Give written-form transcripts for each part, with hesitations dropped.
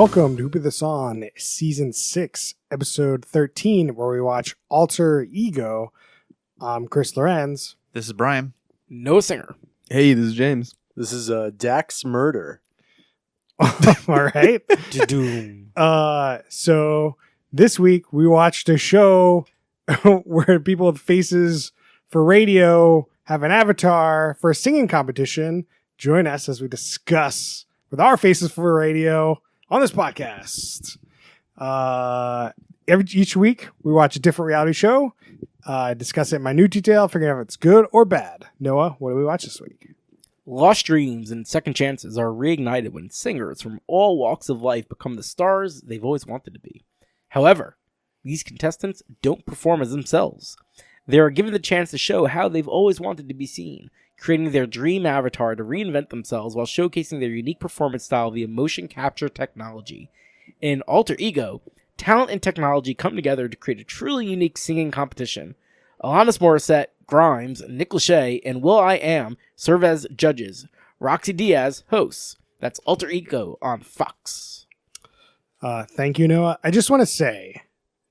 Welcome to Who Put This On, Season 6, Episode 13, where we watch Alter Ego. I'm Chris Lorenz. This is Brian. No singer. Hey, this is James. This is Dax Murder. All right. So this week we watched a show where people with faces for radio have an avatar for a singing competition. Join us as we discuss with our faces for radio on this podcast. Each week we watch a different reality show, discuss it in minute detail, figuring out if it's good or bad. Noah, what do we watch this week? Lost dreams and second chances are reignited when singers from all walks of life become the stars they've always wanted to be. However, these contestants don't perform as themselves. They are given the chance to show how they've always wanted to be seen, creating their dream avatar to reinvent themselves while showcasing their unique performance style via motion capture technology. In Alter Ego, talent and technology come together to create a truly unique singing competition. Alanis Morissette, Grimes, Nick Lachey, and will.i.am serve as judges. Roxy Diaz hosts. That's Alter Ego on Fox. Thank you, Noah. I just want to say,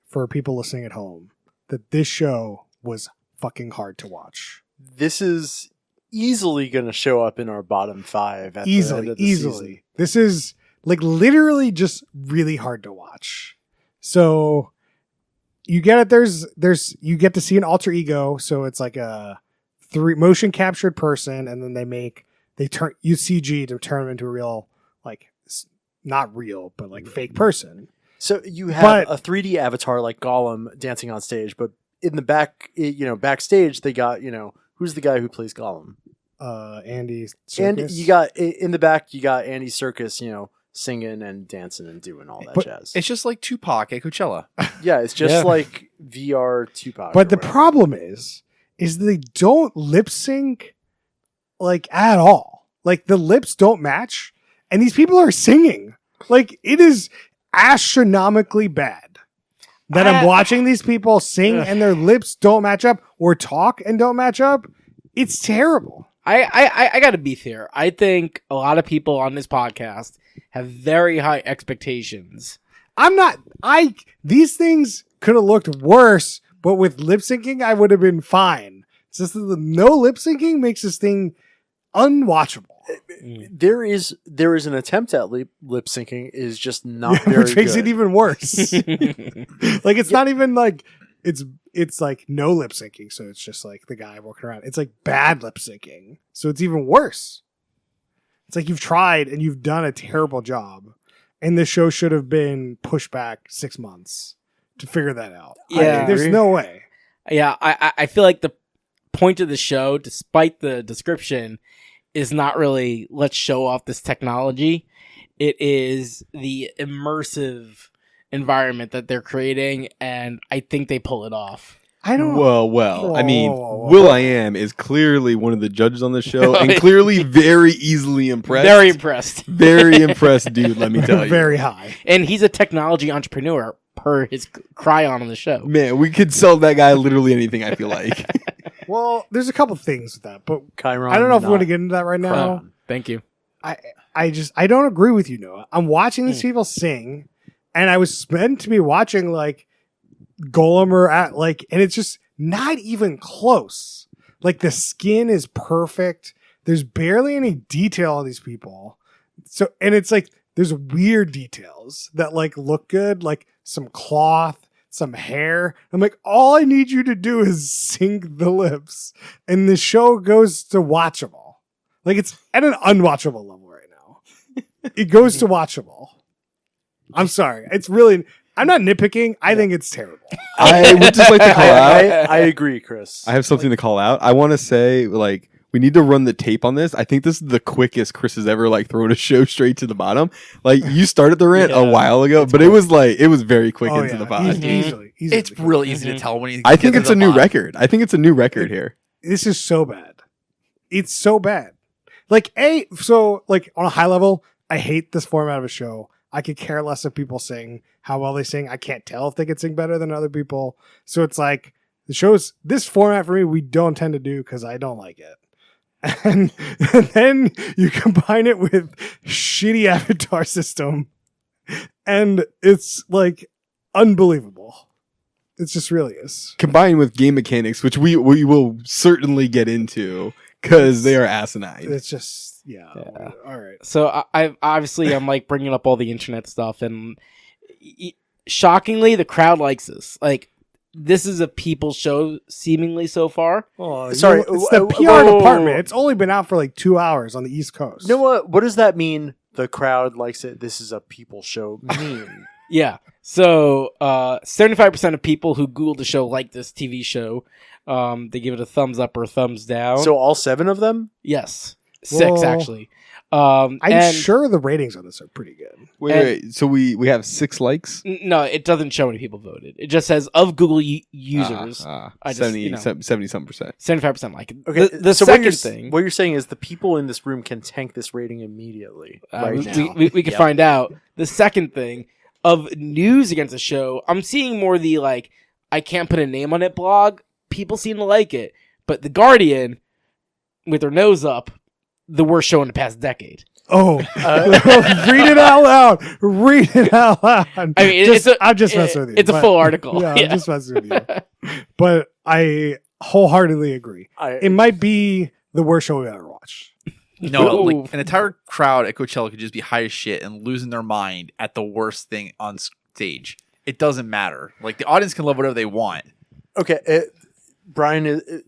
for people listening at home, that this show was fucking hard to watch. This is easily going to show up in our bottom 5 at the end of the season. This is like literally just really hard to watch. So you get it. There's you get to see an alter ego. So it's like a motion captured person, and then they use CG to turn them into a real, like, not real, but like fake person. So you have a 3D avatar like Gollum dancing on stage, but in the back, backstage they got, who's the guy who plays Gollum? Andy Serkis. And you got in the back, you got Andy Serkis, singing and dancing and doing all that jazz. It's just like Tupac at Coachella. Yeah, it's just like VR Tupac. But the problem is they don't lip sync like at all. Like the lips don't match, and these people are singing. Like it is astronomically bad that I'm watching these people sing and their lips don't match up or talk and don't match up. It's terrible. I got to beef here. I think a lot of people on this podcast have very high expectations. These things could have looked worse, but with lip syncing, I would have been fine. It's just that the no lip syncing makes this thing unwatchable. There is an attempt at lip syncing, is just not very which makes good. it even worse. Like it's not even like it's like no lip syncing, so it's just like the guy walking around. It's like bad lip syncing, so it's even worse. It's like you've tried and you've done a terrible job, and this show should have been pushed back 6 months to figure that out. Yeah, there's no way. Yeah, I feel like the point of the show, despite the description, is not really let's show off this technology. It is the immersive environment that they're creating, and I think they pull it off. I don't. Well. I mean, will.i.am is clearly one of the judges on the show, and clearly very easily impressed. Very impressed. Very impressed, dude. Let me tell you. Very high. And he's a technology entrepreneur, per his cryon on the show. Man, we could sell that guy literally anything. I feel like. Well, there's a couple things with that, but Chiron, I don't know if we want to get into that right now. Thank you. I don't agree with you, Noah. I'm watching these people sing, and I was meant to be watching like Golem and it's just not even close. Like the skin is perfect. There's barely any detail on these people. So, and it's like there's weird details that like look good, like some cloth, some hair. I'm like, all I need you to do is sync the lips, and the show goes to watchable. Like it's at an unwatchable level right now. It goes to watchable. I'm sorry. It's really. I'm not nitpicking. I think it's terrible. I would just like to call out. I agree, Chris. I have something to call out. I want to say, like, we need to run the tape on this. I think this is the quickest Chris has ever like thrown a show straight to the bottom. Like you started the rant a while ago, but it was very quick into the pod. Easily. It's real easy to tell when you. I think it's a new record. I think it's a new record here. This is so bad. It's so bad. Like so like on a high level, I hate this format of a show. I could care less if people sing, how well they sing. I can't tell if they could sing better than other people. So it's like the show's this format for me, we don't tend to do because I don't like it. And then you combine it with shitty avatar system and it's like unbelievable. It just really is. Combined with game mechanics, which we will certainly get into because they are asinine. It's just all right. So I'm like bringing up all the internet stuff, and shockingly, the crowd likes this. Like, this is a people show seemingly so far. Oh, Sorry, it's the PR whoa. department. It's only been out for like 2 hours on the East Coast. You know what does that mean? The crowd likes it. This is a people show mean. Yeah. So 75% of people who Googled the show like this TV show. They give it a thumbs up or a thumbs down. So all 7 of them? Yes. 6 Well, actually. I'm and- sure the ratings on this are pretty good. Wait. So we have 6 likes. No, it doesn't show any people voted. It just says of Google users, I just, 70 some percent. 75% like it. Okay. The so second thing, what you're saying is the people in this room can tank this rating immediately. Right now. we can find out. The second thing of news against the show, I'm seeing more the like I can't put a name on it blog. People seem to like it, but The Guardian, with their nose up, the worst show in the past decade. Oh, read it out loud. Read it out loud. I mean, I'm just messing with you. It's a but- full article. Yeah, I'm just messing with you. But I wholeheartedly agree. It might be the worst show we've ever watched. No, Ooh. like an entire crowd at Coachella could just be high as shit and losing their mind at the worst thing on stage. It doesn't matter. Like, the audience can love whatever they want. Okay. Brian is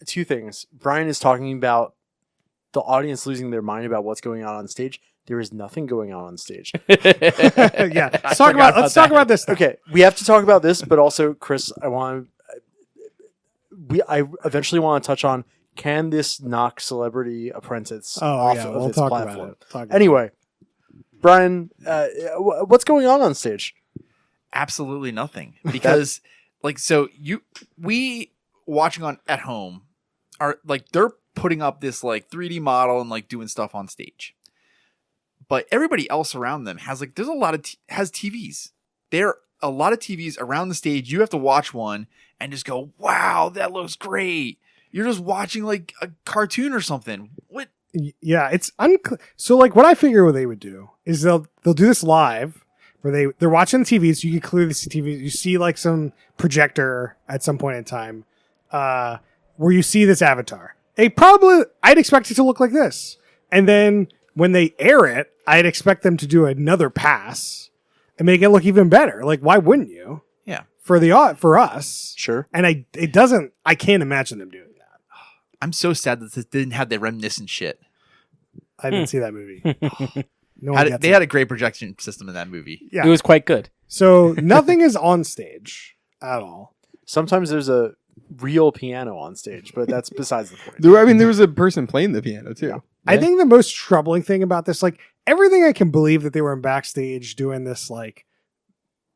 2 things. Brian is talking about the audience losing their mind about what's going on stage. There is nothing going on stage. Yeah, let's talk about this. Now. Okay, we have to talk about this, but also, Chris, I eventually want to touch on, can this knock Celebrity Apprentice off of we'll its talk platform? about it. Talk about Anyway, Brian, what's going on stage? Absolutely nothing. Because, like, so we watching on at home are like, they're putting up this like 3D model and like doing stuff on stage. But everybody else around them has like, there's a lot of has TVs. There are a lot of TVs around the stage. You have to watch one and just go, wow, that looks great. You're just watching like a cartoon or something. What? Yeah, it's unclear. So, like, what I figure what they would do is they'll do this live where they're watching TV, so you can clearly see TV. You see like some projector at some point in time where you see this avatar. I'd expect it to look like this, and then when they air it, I'd expect them to do another pass and make it look even better. Like, why wouldn't you? Yeah. For us, Sure. and I can't imagine them doing that. I'm so sad that this didn't have the reminiscent shit. I didn't see that movie. No one gets They it. had a great projection system in that movie. Yeah. It was quite good. So nothing is on stage at all. Sometimes there's a real piano on stage, but that's besides the point. There was a person playing the piano too. Yeah. I think the most troubling thing about this, like, everything I can believe that they were in backstage doing this like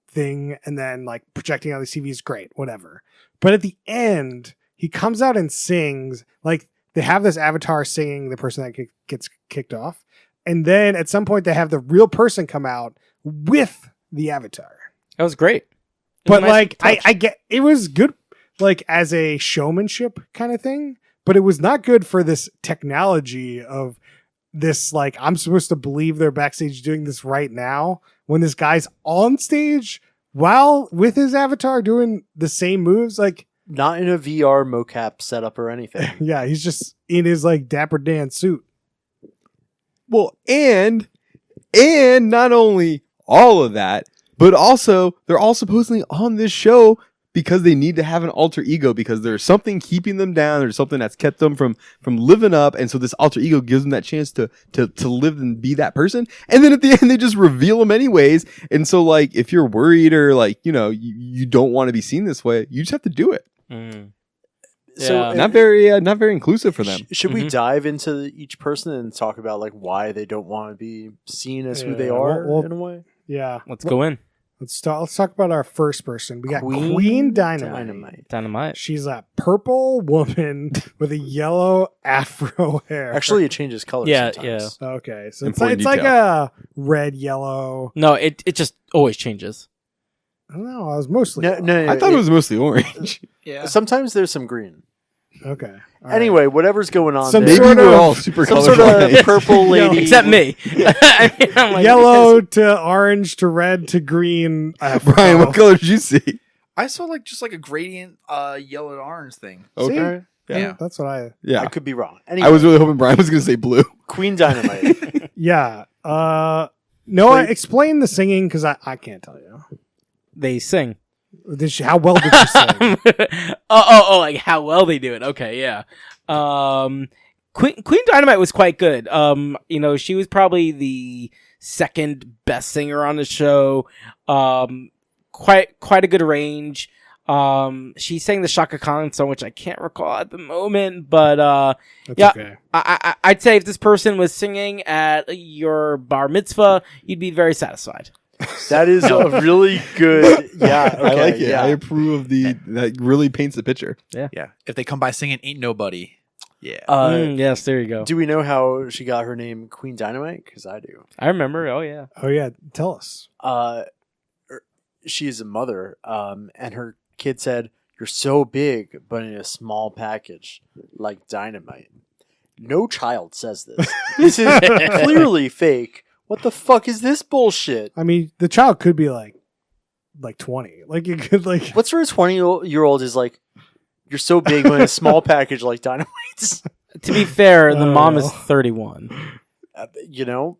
thing and then like projecting on the TV is great, whatever. But at the end, he comes out and sings, like, they have this avatar singing the person that gets kicked off. And then at some point they have the real person come out with the avatar. That was great. It was But a nice like touch. I get it was good like as a showmanship kind of thing, but it was not good for this technology of this, like, I'm supposed to believe they're backstage doing this right now when this guy's on stage while with his avatar doing the same moves. Like, Not in a VR mocap setup or anything. yeah, he's just in his like Dapper Dan suit. Well, and not only all of that, but also they're all supposedly on this show because they need to have an alter ego because there's something keeping them down. There's something that's kept them from living up. And so this alter ego gives them that chance to live and be that person. And then at the end, they just reveal them anyways. And so, like, if you're worried or like, you know, you don't want to be seen this way, you just have to do it. Mm. So Yeah. Not very inclusive for them. Should we Mhm. dive into each person and talk about like why they don't want to be seen as who they Yeah, are well- in a way? Yeah. Let's go in. Let's talk about our first person. We got Queen Dynamite. Dynamite. She's a purple woman with a yellow afro hair. Actually, it changes colors. Yeah, sometimes. Okay, so Important it's like detail. a red, yellow. No, it just always changes. I don't know. I was mostly No, yellow. I thought it was mostly orange. Yeah. Sometimes there's some green. Okay. All right. Anyway, whatever's going on Some there. Maybe sort we're of- all super Some sort colorblind. of purple lady. Except me. I mean, I'm like, Yellow to orange to red to green. Brian, what color did you see? I saw just like a gradient yellow to orange thing. Okay. Yeah. That's what I. Yeah. I could be wrong. Anyway, I was really hoping Brian was going to say blue. Queen Dynamite. Yeah. Noah, Wait. explain the singing because I can't tell you. They sing. How well did she sing? Like how well they do it. Okay, yeah. Queen Dynamite was quite good. She was probably the second best singer on the show. Quite a good range. She sang the Shaka Khan song, which I can't recall at the moment, but That's yeah. okay. I'd say if this person was singing at your bar mitzvah, you'd be very satisfied. That is a really good. Yeah, okay, I like it. Yeah. I approve of that really paints the picture. Yeah. If they come by singing "Ain't Nobody," yeah. Yes, there you go. Do we know how she got her name Queen Dynamite? Because I do. I remember. Oh yeah. Oh yeah, tell us. She is a mother, and her kid said, "You're so big, but in a small package, like dynamite." No child says this. This is clearly fake. What the fuck is this bullshit? I mean, the child could be like 20. Like you could like. What's her 20-year-old is like, "You're so big, but in a small package, like dynamite." To be fair, the mom is Oh. 31. You know,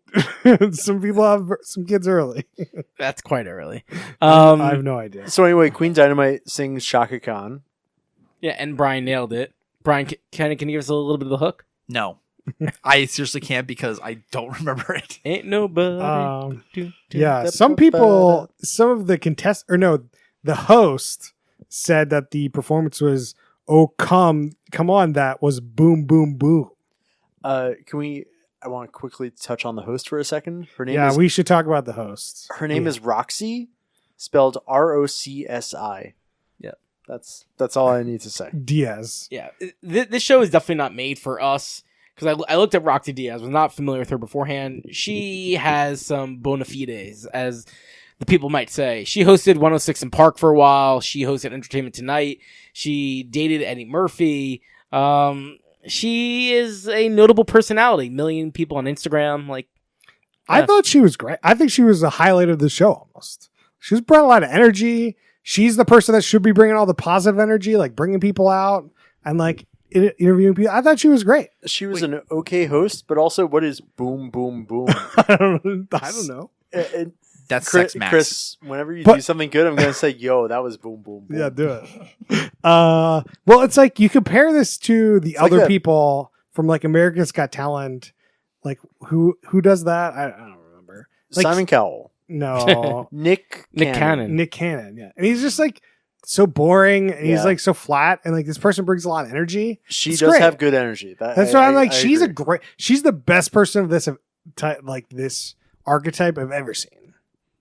Some people have some kids early. That's quite early. I have no idea. so anyway, Queen Dynamite sings Shaka Khan. Yeah, and Brian nailed it. Brian, can you give us a little bit of the hook? No, I seriously can't because I don't remember it. Ain't nobody. Yeah, some people, some of the the host said that the performance was, "Oh come on," that was boom boom boom. Can we? I want to quickly touch on the host for a second. Her name Yeah, is we should talk about the hosts. her name is Roxy, spelled ROCSI. Yeah. That's all I need to say. Diaz. Yeah, this show is definitely not made for us because I looked at Roxy Diaz, was not familiar with her beforehand. She has some bona fides, as the people might say. She hosted 106 in Park for a while. She hosted Entertainment Tonight. She dated Eddie Murphy. She is a notable personality. Million people on Instagram. Like, I thought she was great. I think she was the highlight of the show almost. She was brought a lot of energy. She's the person that should be bringing all the positive energy, like bringing people out and like interviewing people. I thought she was great. She was an okay host, but also what is boom boom boom? I don't know. And That's Chris, Sex Max. Chris, whenever you But- do something good, I'm gonna say, "Yo, that was boom boom boom." Yeah, do it. Well, it's like you compare this to the It's like other that- people from like America's Got Talent. Like who does that? I don't remember. Like, Simon Cowell, No, Nick Cannon. Nick Cannon. Yeah, and he's just like so boring, and he's Yeah. like so flat, and like this person brings a lot of energy. She It's does great. have good energy. That's why I'm like, she's agree. she's the best person of this type, like this archetype I've ever seen.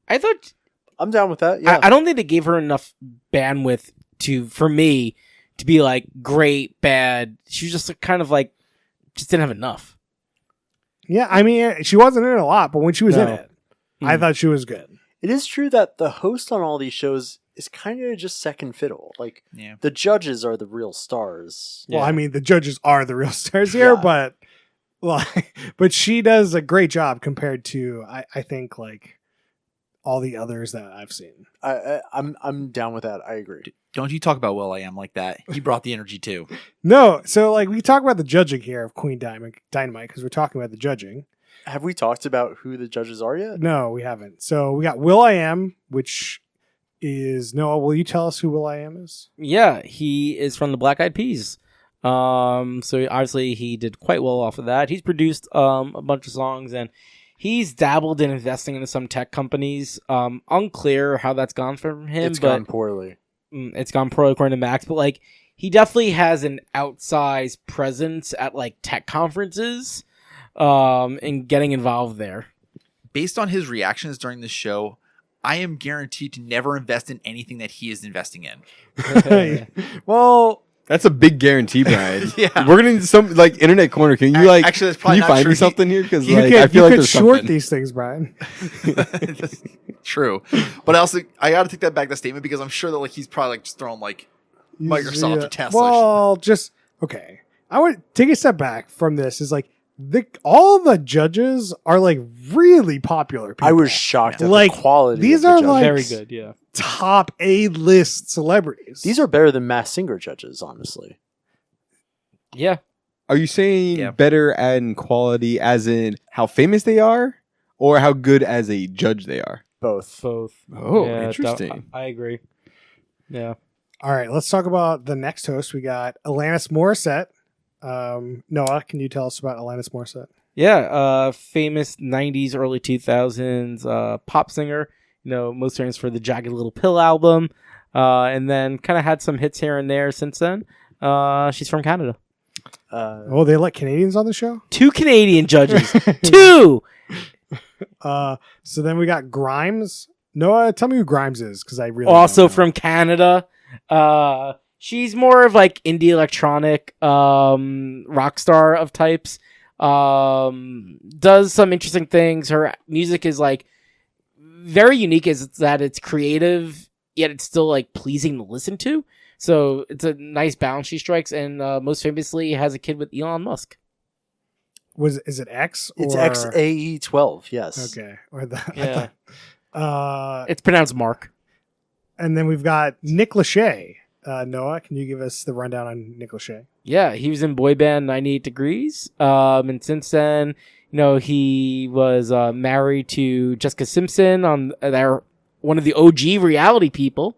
I thought I'm down with that. Yeah, I don't think they gave her enough bandwidth for me to be like great, bad. She was just kind of like just didn't have enough. Yeah, I mean, she wasn't in it a lot, but when she was in No. it, I Hmm. thought she was good. it is true that the host on all these shows is kind of just second fiddle. Like Yeah. the judges are the real stars. Well, I mean, the judges are the real stars here, Yeah. but well, but she does a great job compared to I think like all the others that I've seen. I'm down with that. I agree. Don't you talk about will.i.am like that. He brought the energy too. No, so like we talk about the judging here of Queen Dynamite because we're talking about the judging. Have we talked about who the judges are yet? No, we haven't. So we got will.i.am, which is Noah. Will you tell us who will.i.am is? Yeah, he is from the Black Eyed Peas. So obviously he did quite well off of that. He's produced a bunch of songs and he's dabbled in investing into some tech companies. Unclear how that's gone for him, It's but gone poorly. it's gone poorly according to Max. But like he definitely has an outsized presence at like tech conferences, and getting involved there. Based on his reactions during the show, I am guaranteed to never invest in anything that he is investing in. Well, That's a big guarantee, Brian. Yeah. We're gonna need some like internet corner. Can you like Actually, that's can probably you not find true. me something here? Because you like could, I feel like could there's short something. these things, Brian. True, but I got to take that back, that statement, because I'm sure that like he's probably like just throwing like Microsoft or Tesla. Well, just okay, I want to take a step back from this. Is like all the judges are like really popular people. I was shocked at Like, the quality. these of the are, judges. like, Very good, yeah. top A-list celebrities. These are better than Masked Singer judges, honestly. Yeah. Are you saying Yeah. better in quality as in how famous they are or how good as a judge they are? Both. Both. Oh, Yeah, interesting. I agree. Yeah. All right, let's talk about the next host. We got Alanis Morissette. Noah, can you tell us about Alanis Morissette? Yeah, famous 90s, early 2000s pop singer. You know, most famous for the Jagged Little Pill album. And then kind of had some hits here and there since then. She's from Canada. Oh, they let Canadians on the show? 2 Canadian judges. 2! So then we got Grimes. Noah, tell me who Grimes is, because I really Also don't know. from Canada. She's more of like indie electronic rock star of types. Does some interesting things. Her music is like very unique, is that it's creative yet it's still like pleasing to listen to. So it's a nice balance she strikes, and most famously has a kid with Elon Musk. Is it X? It's or... XAE12, yes. Okay. Or the, Yeah. It's pronounced Mark. and then we've got Nick Lachey. Noah, can you give us the rundown on Nick Lachey? Yeah, he was in boy band 98 Degrees. And since then, you know, he was married to Jessica Simpson on their one of the OG reality people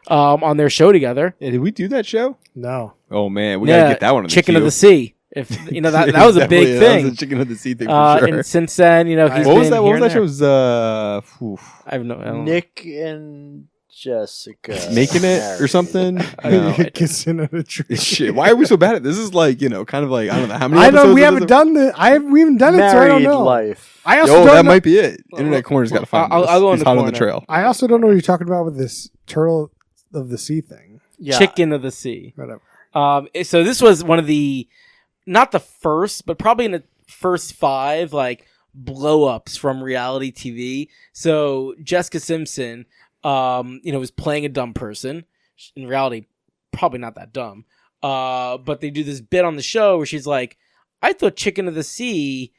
on their show together. Yeah, did we do that show? No. Oh man, we gotta get that one on the Chicken queue. of the Sea. If you know that was a big Definitely, thing. That was a Chicken of the Sea thing for sure. And since then, you know, he's What was been that? What here was that and show? there. It was I have no. I don't know. Nick and Jessica. Making It or something? No. Kissing on a tree. Shit, why are we so bad at this? This is like, you know, kind of like, I don't know how many I episodes don't. We of haven't this? done the. We haven't done it, so I don't Married know. life. I also Oh, don't that know, might be it. Internet Corner's got to find I'll this. go in He's the hot on the corner. trail. I also don't know what you're talking about with this turtle of the sea thing. Yeah. Chicken of the Sea. Whatever. So this was one of the, not the first, but probably in the first 5 like blow ups from reality TV. So Jessica Simpson, you know, was playing a dumb person. In reality, probably not that dumb. But they do this bit on the show where she's like, "I thought Chicken of the Sea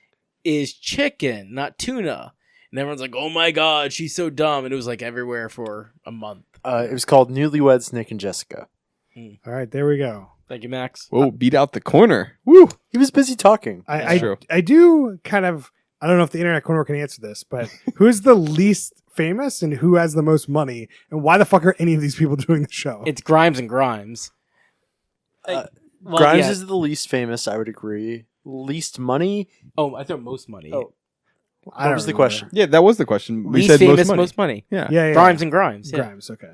is chicken, not tuna." And everyone's like, "Oh my god, she's so dumb!" And it was like everywhere for a month. It was called Newlyweds, Nick and Jessica. All right, there we go. Thank you, Max. Whoa, beat out the corner. Woo. He was busy talking. I true. I do kind of. I don't know if the Internet Corner can answer this, but who's the least famous and who has the most money, and why the fuck are any of these people doing the show? It's Grimes and Grimes. Well, Grimes yeah. is the least famous, I would agree. Least money? Oh, I thought most money. Oh, I what don't was the remember. question? Yeah, that was the question. We Least said famous, most money. Yeah. Yeah, yeah. Grimes and Grimes. Yeah. Grimes. Okay.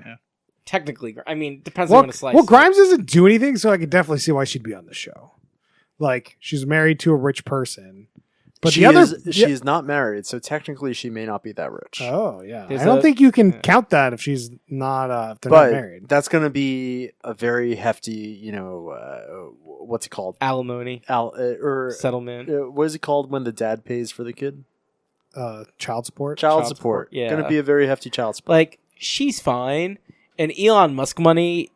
Technically, I mean, depends on Well, when to slice. well, it. Grimes doesn't do anything, so I could definitely see why she'd be on the show. Like she's married to a rich person, but she the other is not married, so technically she may not be that rich. Oh yeah, There's I don't a- think you can yeah. count that if she's not. If they're but not married. that's going to be a very hefty, you know, what's it called? alimony Or settlement. what is it called when the dad pays for the kid? Child support. Child support. yeah. Going to be a very hefty child support. Like she's fine, and Elon Musk money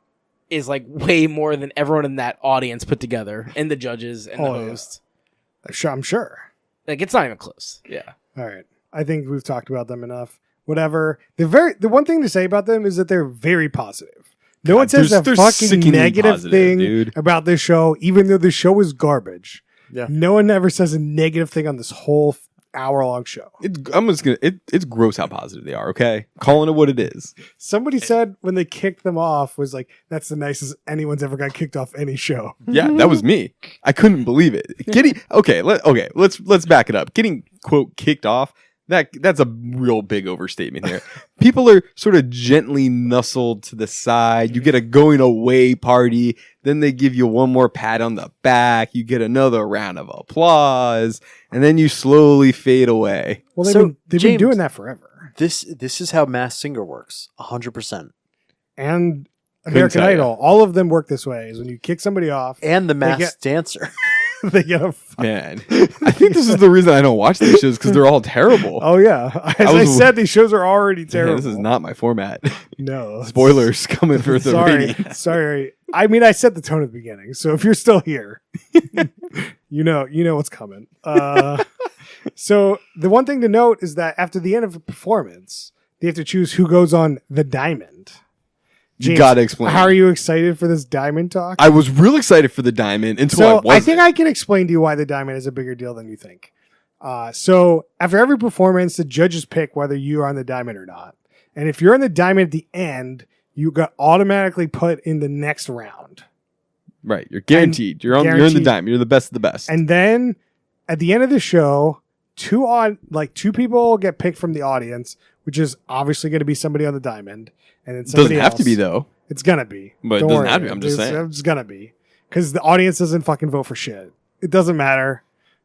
is like way more than everyone in that audience put together, and the judges and the Oh, yeah. host. I'm sure. Like it's not even close. Yeah. All right. I think we've talked about them enough. Whatever. The one thing to say about them is that they're very positive. No one says a they're fucking sickeningly negative positive, thing dude. about this show, even though the show is garbage. Yeah. No one ever says a negative thing on this whole hour-long show. I'm just gonna. It's gross how positive they are. Okay, calling it what it is. Somebody said when they kicked them off was like, that's the nicest anyone's ever got kicked off any show. Yeah, that was me. I couldn't believe it. Getting let's back it up. Getting quote kicked off. That's a real big overstatement here. People are sort of gently nuzzled to the side. You get a going away party. Then they give you one more pat on the back. You get another round of applause. And then you slowly fade away. Well, they've So, been James- doing that forever. This is how Masked Singer works, 100%. And American tell ya. Idol, all of them work this way. Is when you kick somebody off, And the They Masked Dancer. they get a Man, I think this is the reason I don't watch these shows because they're all terrible. Oh yeah, as I was- said, these shows are already Man, terrible. this is not my format. no Spoilers coming for the Sorry, rating. sorry. I mean, I set the tone at the beginning, so if you're still here, you know what's coming. So the one thing to note is that after the end of a performance, they have to choose who goes on the diamond. You James, gotta explain. How are you excited for this diamond talk? I was real excited for the diamond until I So wasn't. I think I can explain to you why the diamond is a bigger deal than you think. So after every performance, the judges pick whether you are on the diamond or not. And if you're on the diamond at the end, you got automatically put in the next round. Right, you're guaranteed. You're in the guaranteed. diamond. You're the best of the best. And then at the end of the show, two people get picked from the audience, which is obviously going to be somebody on the diamond. And then it somebody doesn't have to else. be though. It's going to be. But it Don't doesn't worry. have to be. I'm just saying. It's going to be. Because the audience doesn't fucking vote for shit. It doesn't matter.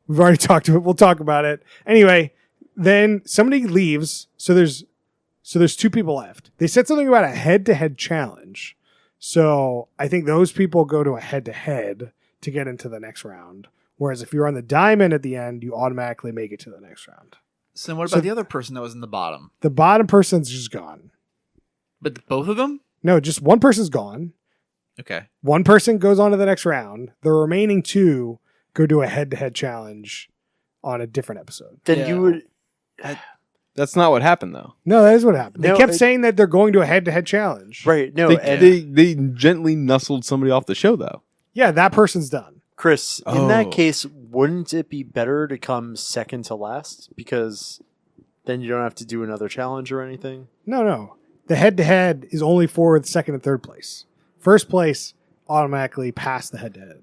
We've already talked to it. We'll talk about it. Anyway, then somebody leaves. So there's two people left. They said something about a head-to-head challenge. So I think those people go to a head-to-head to get into the next round. Whereas if you're on the diamond at the end, you automatically make it to the next round. So what So- about the other person that was in the bottom? The bottom person's just gone. But both of them? No, just one person's gone. Okay. One person goes on to the next round. The remaining two go do a head-to-head challenge on a different episode. Then Yeah. you would. That's not what happened though. No, that is what happened. They No, kept saying that they're going to a head-to-head challenge. Right. No. and They gently nuzzled somebody off the show though. Yeah, that person's done. Chris, in Oh. that case, wouldn't it be better to come second to last? Because then you don't have to do another challenge or anything. No. The head-to-head is only for the second and third place. First place automatically past the head-to-head.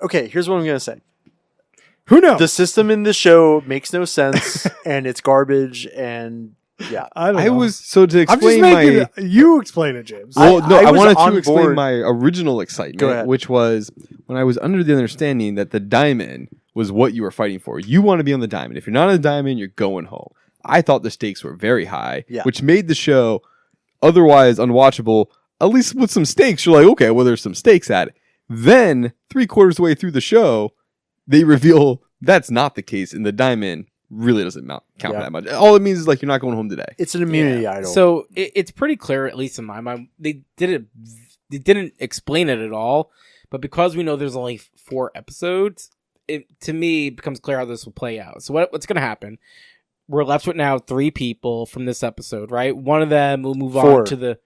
Okay, here's what I'm going to say. Who knows? The system in the show makes no sense, and it's garbage, and yeah. I don't I know. was so to I'm just explain making my. you explain it, James. Well, no, I I was wanted on to explain board. my original excitement, Go ahead. which was when I was under the understanding that the diamond was what you were fighting for. You want to be on the diamond. If you're not on the diamond, you're going home. I thought the stakes were very high, Yeah. which made the show otherwise unwatchable. At least with some stakes, you're like, okay, well, there's some stakes at it. Then 3/4 of the way through the show, they reveal that's not the case, and the diamond really doesn't count Yeah. that much. All it means is like you're not going home today. It's an immunity idol. So it's pretty clear, at least in my mind. They didn't explain it at all, but because we know there's only 4 episodes, it to me becomes clear how this will play out. So what's going to happen? We're left with now 3 people from this episode, right? One of them will move 4. on to the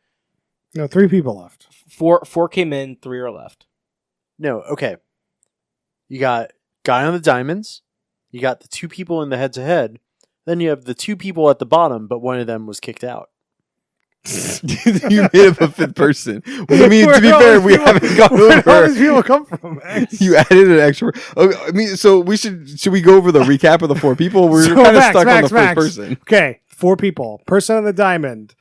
No, 3 people left. 4 came in, 3 are left. No, okay. You got guy on the diamonds. You got the 2 people in the head-to-head. Then you have the 2 people at the bottom, but one of them was kicked out. You made up a 5th person. I mean, to Where be all fair, these we people- haven't gone Where all over. these people come from, Max? You added an extra. Okay, I mean, so we should we go over the recap of the 4 people? We're So, kind of Max, stuck on the Max, first Max. person. Okay, 4 people. Person on the diamond.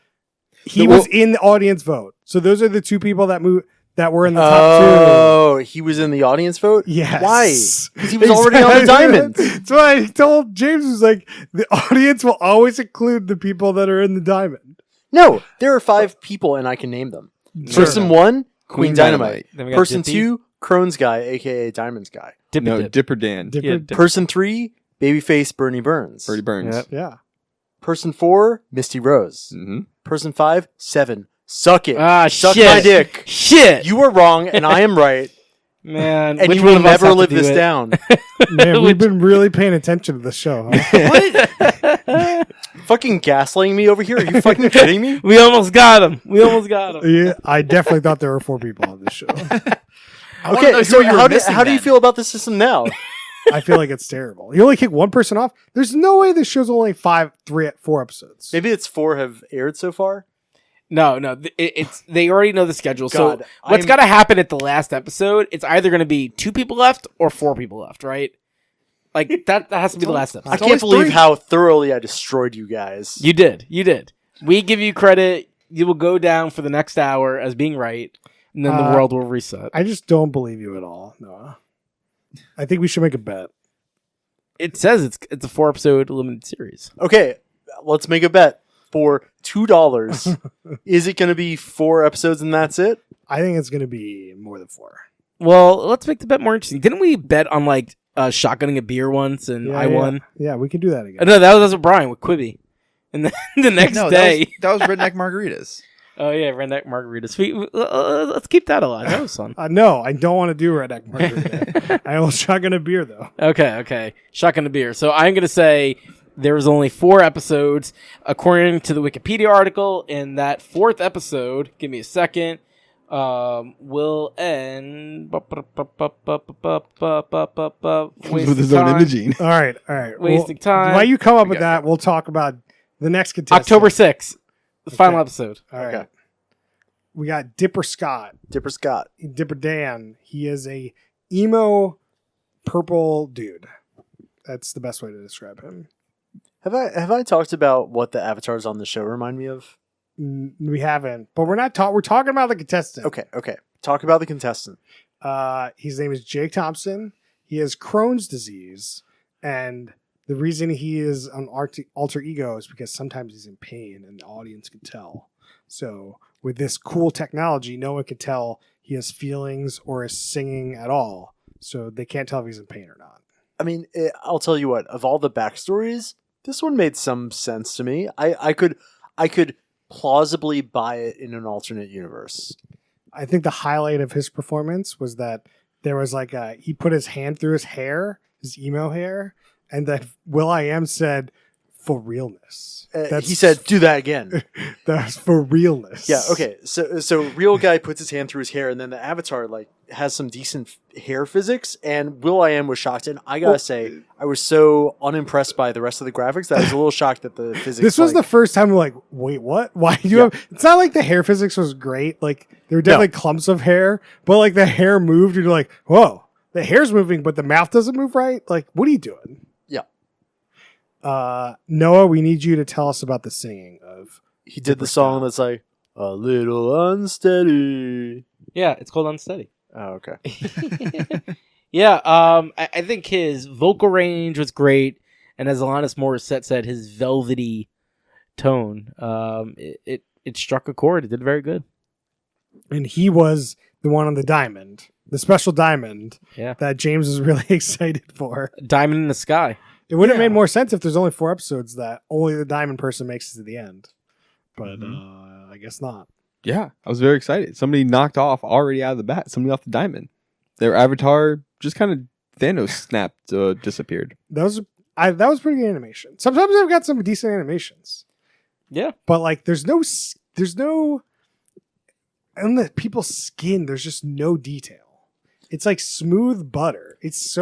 He No, was in the audience vote. So those are the 2 people that were in the top Oh, he was in the audience vote? 2. Yes. Why? Because he was already on the diamond. That's why I told James, was like, the audience will always include the people that are in the diamond. No, there are 5 people, and I can name them. Sure. Person 1, Queen Dynamite. Then we got Person Dippy. 2, Crohn's guy, a.k.a. Diamond's guy. Dippy No, Dip. Dipper Dan, Different- Yeah, Dip. Person 3, Babyface Bernie Burns. Birdie Burns. Yep. Yeah. Person 4, Misty Rose. Mm-hmm. Person 5, Seven. Suck it. Ah, Suck shit. my dick. Shit, You were wrong, and I am right, man. and which you one will of us never have to live do this it? down. Man, we've been really paying attention to the show. Huh? Fucking gaslighting me over here? Are you fucking kidding me? We almost got him. Yeah, I definitely thought there were 4 people on this show. I wanna know Okay, who so you were how do missing you then. feel about the system now? I feel like it's terrible. You only kick one person off. There's no way this show's only 4 episodes. Maybe it's 4 have aired so far. No. It's they already know the schedule. So God, what's I'm- got to happen at the last episode? It's either going to be 2 people left or 4 people left, right? Like that has to be the last I episode. can't always believe 3. how thoroughly I destroyed you guys. You did. We give you credit. You will go down for the next hour as being right, and then the world will reset. I just don't believe you at all, Noah. I think we should make a bet. It says it's a 4-episode limited series. Okay, let's make a bet. For $2, is it going to be 4 episodes and that's it? I think it's going to be more than 4. Well, let's make the bet more interesting. Didn't we bet on like shotgunning a beer once, and Yeah, I won? Yeah, we can do that again. No, that was with Brian with Quibi. And then the next No, day, that was Redneck Margaritas. Oh yeah, redneck margarita. Sweet. Let's keep that alive. That was fun. No, I don't want to do redneck margarita. I will shotgun a beer though. Okay. Shotgun the beer. So I'm gonna say there was only 4 episodes, according to the Wikipedia article. In that 4th episode, give me a second. Will end With his own imaging. All right. Wasting time. While you come up We with got that, we'll talk about the next contestant. October 6th, the final Okay. episode. All right. Okay. We got Dipper Scott. Dipper Scott. Dipper Dan. He is a emo purple dude. That's the best way to describe him. Have I talked about what the avatars on the show remind me of? We haven't, but we're not talking. We're talking about the contestant. Okay. Talk about the contestant. His name is Jake Thompson. He has Crohn's disease, and the reason he is an alter ego is because sometimes he's in pain, and the audience can tell. So with this cool technology, no one can tell he has feelings or is singing at all. So they can't tell if he's in pain or not. I mean, I'll tell you what. Of all the backstories, this one made some sense to me. I could plausibly buy it in an alternate universe. I think the highlight of his performance was that there was like he put his hand through his hair, his emo hair, and that Will.i.am said, "For realness." He said, "Do that again." That's for realness. Yeah. Okay. So real guy puts his hand through his hair, and then the avatar like has some decent hair physics. And Will.i.am was shocked, and I gotta say, I was so unimpressed by the rest of the graphics that I was a little shocked that the physics. This was the first time I'm like, wait, what? Why do you have? It's not like the hair physics was great. Like there were definitely clumps of hair, but like the hair moved, and you're like, whoa, the hair's moving, but the mouth doesn't move right. Like, what are you doing? Noah, we need you to tell us about the singing of. He did the song that's like a little unsteady. Yeah, it's called Unsteady. Oh, okay. Yeah, I think his vocal range was great, and as Alanis Morissette said, his velvety tone, it struck a chord. It did very good. And he was the one on the diamond, the special diamond Yeah, that James was really excited for. Diamond in the Sky. It would have made more sense if there's only 4 episodes that only the diamond person makes it to the end. But I guess not. Yeah, I was very excited. Somebody knocked off already out of the bat. Somebody off the diamond. Their avatar just kind of Thanos snapped, disappeared. That was pretty good animation. Sometimes I've got some decent animations. Yeah, But like there's no on the people's skin, there's just no detail. It's like smooth butter. It's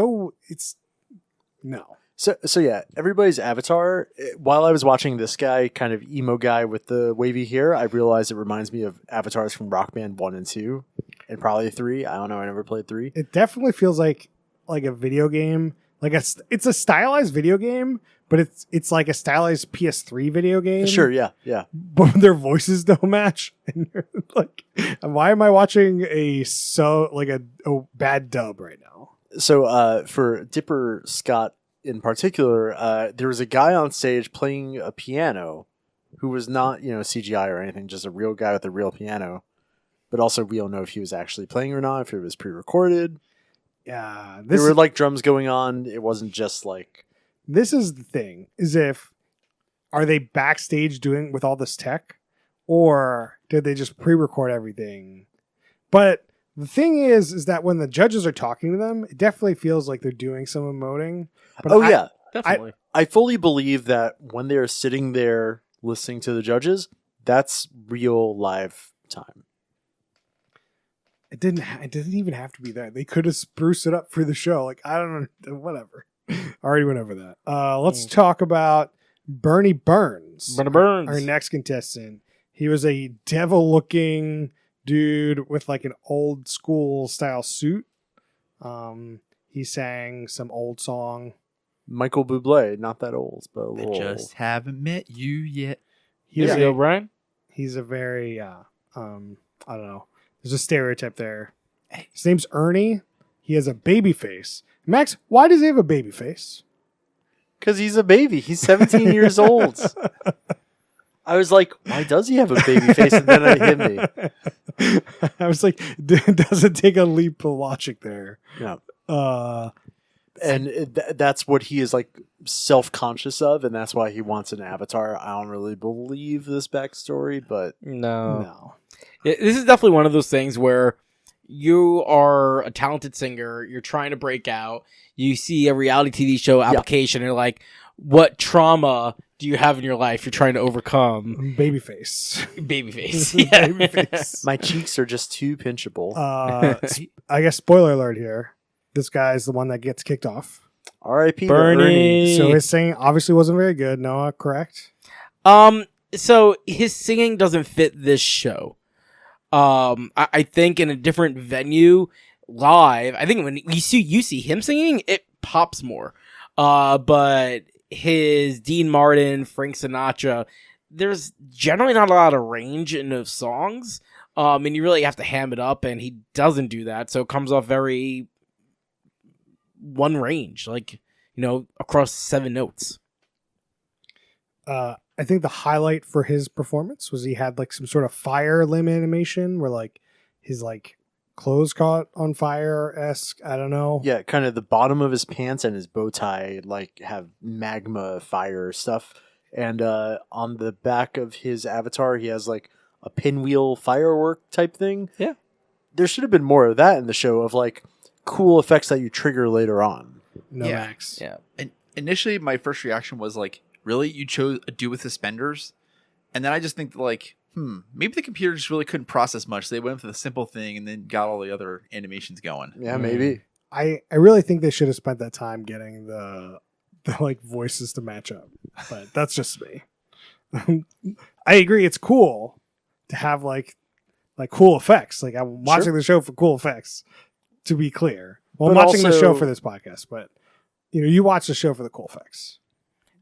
no. So yeah, everybody's avatar. While I was watching this guy, kind of emo guy with the wavy hair, I realized it reminds me of avatars from Rock Band 1 and 2, and probably 3. I don't know. I never played 3. It definitely feels like a video game. It's a stylized video game, but it's like a stylized PS3 video game. Sure. Yeah. But their voices don't match, and you're like, why am I watching a bad dub right now? So for Dipper Scott in particular, there was a guy on stage playing a piano who was not, CGI or anything, just a real guy with a real piano. But also, we don't know if he was actually playing or not, if it was pre-recorded. Yeah, There were like drums going on. It wasn't just like. This is the thing: are they backstage doing with all this tech, or did they just pre-record everything? But the thing is that when the judges are talking to them, it definitely feels like they're doing some emoting. But Yeah, definitely. I fully believe that when they're sitting there listening to the judges, that's real live time. It didn't even have to be that. They could have spruced it up for the show. Like, I don't know, whatever. I already went over that. Let's talk about Bernie Burns. Bernie Burns. Our next contestant. He was a devil-looking dude with like an old school style suit. He sang some old song. Michael Bublé, not that old, but a I little. just haven't met you yet. He's There you go, Brian. He's a very I don't know. There's a stereotype there. His name's Ernie. He has a baby face. Max, why does he have a baby face? Because he's a baby. He's 17 years old. I was like, why does he have a baby face? And then it hit me. I was like, does it take a leap of logic there? Yeah. and that's what he is like self-conscious of, and that's why he wants an avatar. I don't really believe this backstory, but No. No. This is definitely one of those things where you are a talented singer, you're trying to break out, you see a reality TV show application, and you're like, what trauma do you have in your life you're trying to overcome? Babyface. Babyface. Yeah. Babyface. my cheeks are just too pinchable. I guess spoiler alert here. This guy's the one that gets kicked off. R.I.P. to Bernie. Ernie. So his singing obviously wasn't very good. Noah, correct? So his singing doesn't fit this show. I think in a different venue, live, I think when you see him singing, it pops more. But his Dean Martin, Frank Sinatra, there's generally not a lot of range in those songs. And you really have to ham it up, and he doesn't do that, so it comes off very one range, like, across 7 notes. I think the highlight for his performance was he had like some sort of fire limb animation where like his like clothes caught on fire-esque. I don't know. Yeah, kind of the bottom of his pants and his bow tie like have magma fire stuff. And on the back of his avatar, he has like a pinwheel firework type thing. Yeah. There should have been more of that in the show of like cool effects that you trigger later on. No, Yeah. Max. Yeah. And initially, my first reaction was like, really? You chose a dude with suspenders? And then I just think like, maybe the computer just really couldn't process much. So they went for the simple thing and then got all the other animations going. Yeah, maybe. I really think they should have spent that time getting the like voices to match up. But that's just me. I agree. It's cool to have like cool effects. Like I'm watching the show for cool effects. To be clear, well, I'm But watching the also- show for this podcast, but you watch the show for the cool effects.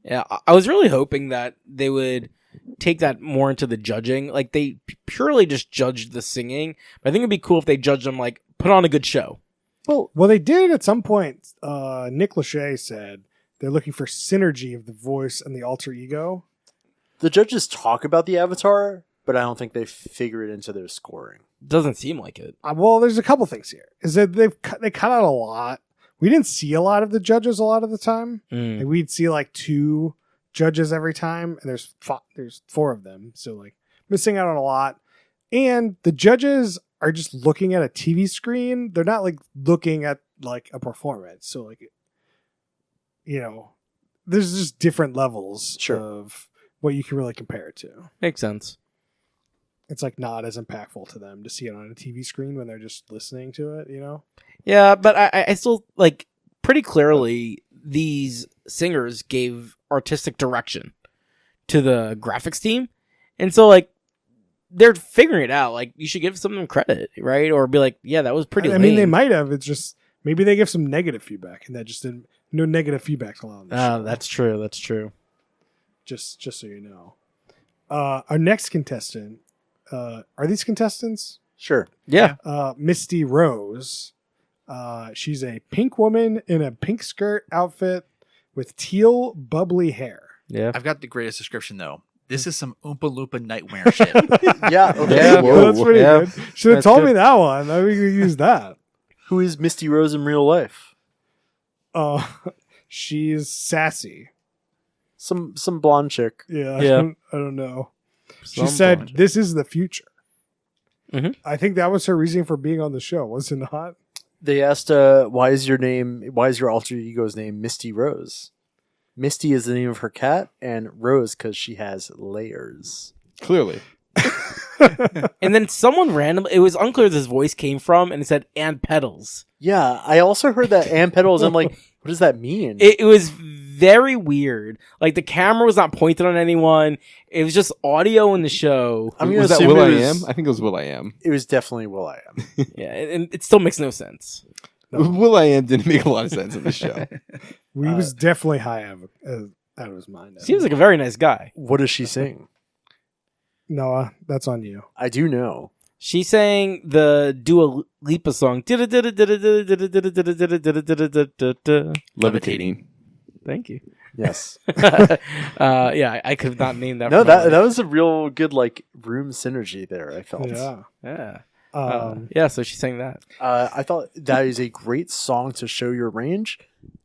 Yeah, I was really hoping that they would take that more into the judging. Like, they purely just judged the singing. But I think it'd be cool if they judged them, like, put on a good show. Well, they did at some point. Nick Lachey said they're looking for synergy of the voice and the alter ego. The judges talk about the avatar, but I don't think they figure it into their scoring. Doesn't seem like it. Well, there's a couple things here. Is that they cut out a lot. We didn't see a lot of the judges a lot of the time. Like, we'd see like 2 judges every time, and there's 4 of them, so like missing out on a lot. And the judges are just looking at a TV screen. They're not like looking at like a performance. So like, there's just different levels of what you can really compare it to. Makes sense. It's like not as impactful to them to see it on a TV screen when they're just listening to it. Yeah, but I still, like, pretty clearly, these singers gave artistic direction to the graphics team. And so, like, they're figuring it out. Like, you should give some of them credit, right? Or be like, yeah, that was pretty I mean, lame. they might have. It's just maybe they give some negative feedback, and that just didn't. No negative feedback allowed. That's true. That's true. Just so you know. Our next contestant. Are these contestants? Sure. Yeah. Misty Rose. She's a pink woman in a pink skirt outfit with teal bubbly hair. Yeah. I've got the greatest description though. This is some Oompa Loompa nightwear shit. Yeah. Okay. Yeah. Well, that's pretty Yeah. good. Should have That's told good. me that one. I mean, we could use that. Who is Misty Rose in real life? She's sassy. Some blonde chick. Yeah. Yeah. I don't know. She Some said, blonde. "This is the future." Mhm. I think that was her reasoning for being on the show, was it not? They asked, why is your alter ego's name Misty Rose? Misty is the name of her cat, and Rose because she has layers. Clearly. And then someone random, it was unclear where this voice came from, and it said, and pedals. Yeah, I also heard that and pedals. I'm like, what does that mean? It was very weird. Like, the camera was not pointed on anyone. It was just audio in the show. I'm gonna Was that assume Will I it Am? was- I think it was Will I Am. It was definitely Will I Am. Yeah, and it still makes no sense. Will I Am didn't make a lot of sense in the show. He was definitely high out of his mind. Seems like a very nice guy. What does she sing? Noah, that's on you. I do know. She sang the Dua Lipa song. Levitating. Thank you. Yes. Yeah, I could have not named that. No, for my that life. was a real good like room synergy there. I felt. Yeah. Yeah. Yeah, so she sang that. I thought that is a great song to show your range,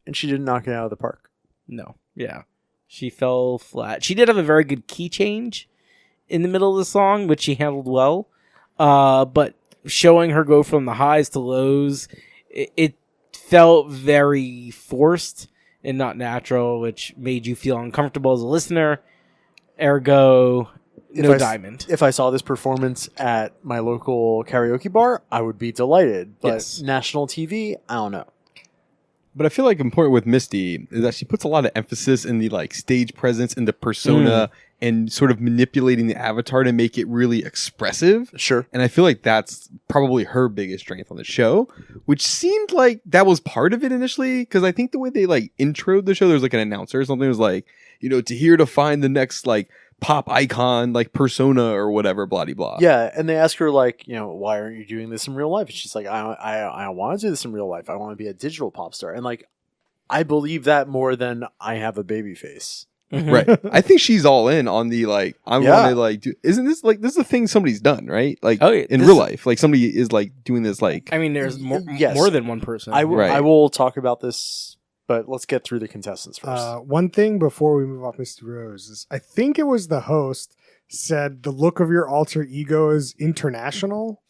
and she didn't knock it out of the park. No, yeah. She fell flat. She did have a very good key change in the middle of the song, which she handled well. But showing her go from the highs to lows, it felt very forced and not natural, which made you feel uncomfortable as a listener. Ergo, no diamond. If I saw this performance at my local karaoke bar, I would be delighted. But Yes. national TV, I don't know. But I feel like important with Misty is that she puts a lot of emphasis in the like stage presence and the persona and sort of manipulating the avatar to make it really expressive. Sure. And I feel like that's probably her biggest strength on the show, which seemed like that was part of it initially. Cause I think the way they like introed the show, there was like an announcer or something. It was like, to find the next like pop icon, like persona or whatever, blah, blah, blah. Yeah, and they ask her like, why aren't you doing this in real life? And she's like, I want to do this in real life. I want to be a digital pop star. And like, I believe that more than I have a baby face. Right. I think she's all in on the like, I want to like do, isn't this like, this is a thing somebody's done, right? Like in real life, like somebody is like doing this like. I mean, there's more than one person. I Right. will talk about this, but let's get through the contestants first. One thing before we move off Misty Rose is I think it was the host said the look of your alter ego is international.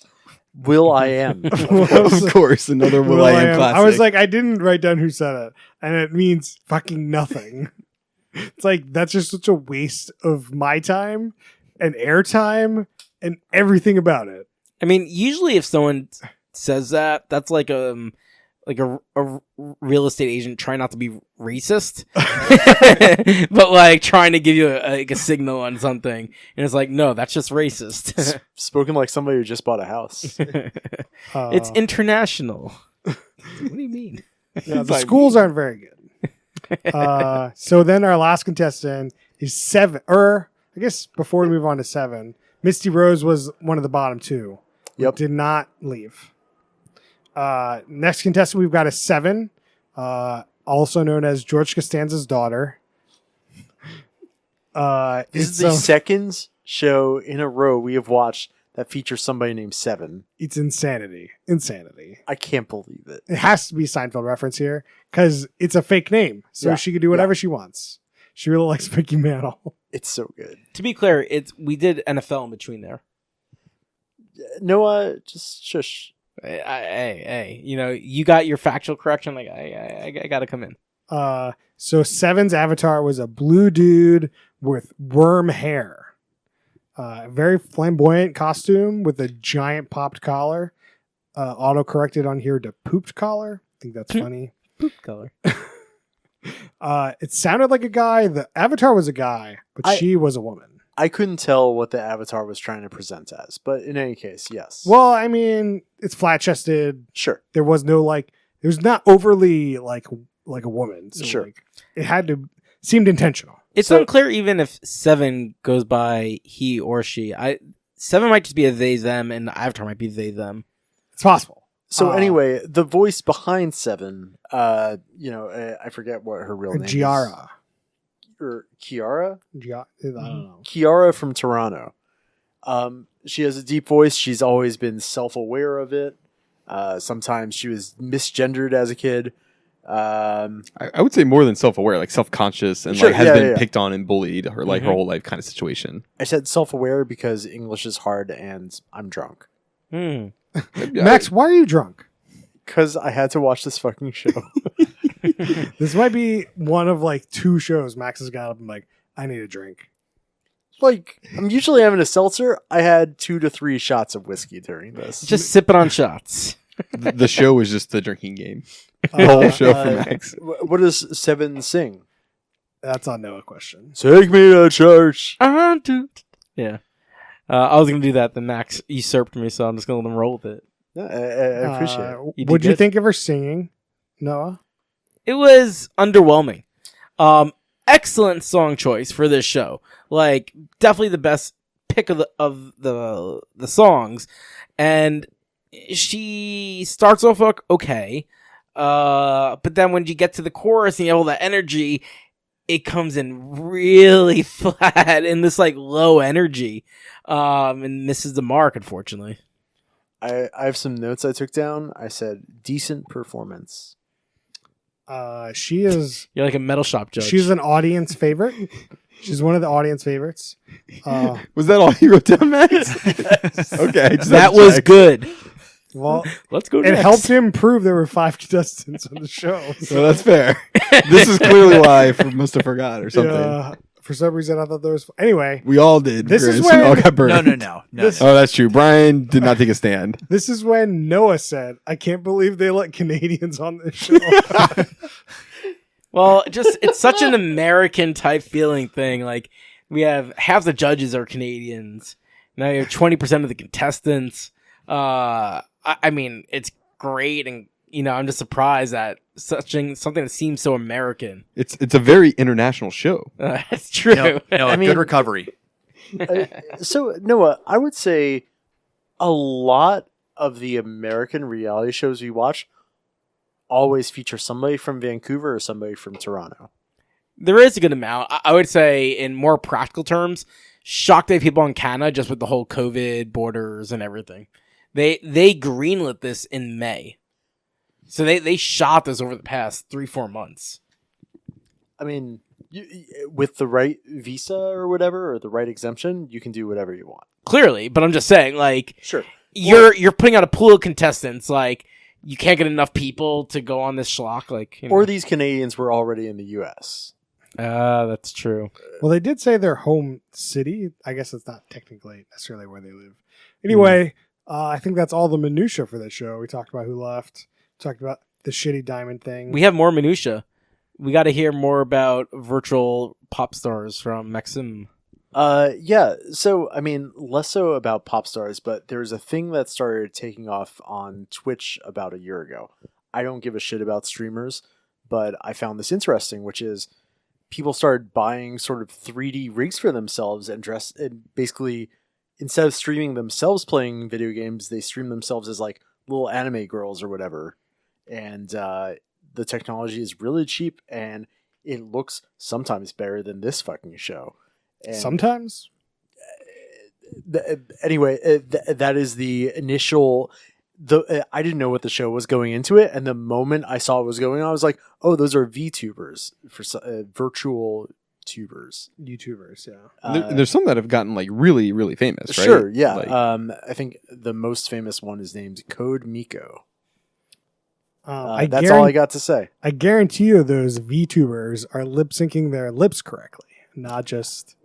Will I Am. Of course, another Will I Am classic. I was like, I didn't write down who said it, and it means fucking nothing. It's like that's just such a waste of my time and airtime and everything about it. I mean, usually if someone says that, that's like a real estate agent trying not to be racist, but like trying to give you a signal on something, and it's like, no, that's just racist. Spoken like somebody who just bought a house. It's international. What do you mean? Yeah, the schools aren't very good. So then our last contestant is 7, or I guess before we move on to 7, Misty Rose was one of the bottom 2. Yep. Did not leave. Next contestant we've got a 7, also known as George Costanza's daughter. This is the second show in a row we have watched that features somebody named Seven. It's insanity. Insanity. I can't believe it. It has to be Seinfeld reference here because it's a fake name, so Yeah. she can do whatever she wants. She really likes Mickey Mantle. It's so good. To be clear, we did NFL in between there. Noah, just shush. Hey, you got your factual correction. Like, I got to come in. So Seven's avatar was a blue dude with worm hair. Very flamboyant costume with a giant popped collar. Auto-corrected on here to pooped collar. I think that's funny. Poop color. It sounded like a guy. The avatar was a guy, but she was a woman. I couldn't tell what the avatar was trying to present as, but in any case, yes. Well, I mean, it's flat-chested. Sure. There was no there's not overly like a woman. So Sure. It seemed intentional. It's unclear even if Seven goes by he or she. Seven might just be a they them, and the avatar might be they them. It's possible. So anyway, the voice behind Seven, I forget what her real name is. Giara. Or Kiara? I don't know. Kiara from Toronto. She has a deep voice. She's always been self-aware of it. Sometimes she was misgendered as a kid. I would say more than self-aware, like self-conscious and Sure, like has yeah, been yeah. picked on and bullied her like her whole life kind of situation. I said self-aware because English is hard and I'm drunk. Max, why are you drunk? Because I had to watch this fucking show. This might be one of like 2 shows Max has got up and like, I need a drink. Like, I'm usually having a seltzer. I had 2 to 3 shots of whiskey during this. Just sipping on shots. The show was just the drinking game. The whole show for Max. What does Seven sing? That's on Noah question. Take me to church. Yeah. I was going to do that, then Max usurped me, so I'm just going to let him roll with it. Yeah, I appreciate it. You did What'd you good. think of her singing, Noah? It was underwhelming. Excellent song choice for this show. Like, definitely the best pick of the songs. And she starts off okay. But then when you get to the chorus and you have all that energy, it comes in really flat in this like low energy. And misses the mark, unfortunately. I have some notes I took down. I said decent performance. She is. You're like a metal shop judge. She's an audience favorite. She's one of the audience favorites. Was that all you wrote down, Max? Okay, I just that had to was check. good. Well, Let's go. it Next. helped him prove there were 5 contestants on the show. So that's fair. This is clearly why I must have forgot or something. Yeah, for some reason, I thought there was. Anyway, We all did. This is Chris. We when- all got burned. No. This- Oh, that's true. Brian did not take a stand. this is when Noah said, "I can't believe they let Canadians on this show." Well, it's such an American type feeling thing. Like we have half the judges are Canadians. Now you have 20% of the contestants. I mean, it's great, and I'm just surprised that something that seems so American. It's a very international show. It's true. No, I mean- good recovery. So Noah, I would say a lot of the American reality shows we watch always feature somebody from Vancouver or somebody from Toronto. There is a good amount. I would say, in more practical terms, shocked they have people in Canada just with the whole COVID borders and everything. They greenlit this in May, so they shot this over the past 3-4 months. I mean, with the right visa or whatever, or the right exemption, you can do whatever you want. Clearly, but I'm just saying, like, Sure. you're putting out a pool of contestants. Like, you can't get enough people to go on this schlock. Like, Or these Canadians were already in the U.S. that's true. Well, they did say their home city. I guess it's not technically necessarily where they live. Anyway, I think that's all the minutia for this show. We talked about who left. Talked about the shitty diamond thing. We have more minutia. We got to hear more about virtual pop stars from Maxim. Yeah. So, I mean, less so about pop stars, but there's a thing that started taking off on Twitch about a year ago. I don't give a shit about streamers, but I found this interesting, which is people started buying sort of 3D rigs for themselves and basically, instead of streaming themselves playing video games, they stream themselves as like little anime girls or whatever. And the technology is really cheap, and it looks sometimes better than this fucking show. And Sometimes. anyway, that is the initial. I didn't know what the show was going into it, and the moment I saw what was going on, I was like, "Oh, those are VTubers for virtual tubers." YouTubers, yeah. There's some that have gotten like really, really famous, right? Sure, yeah. Like, I think the most famous one is named Code Miko. That's all I got to say. I guarantee you those VTubers are lip syncing their lips correctly, not just.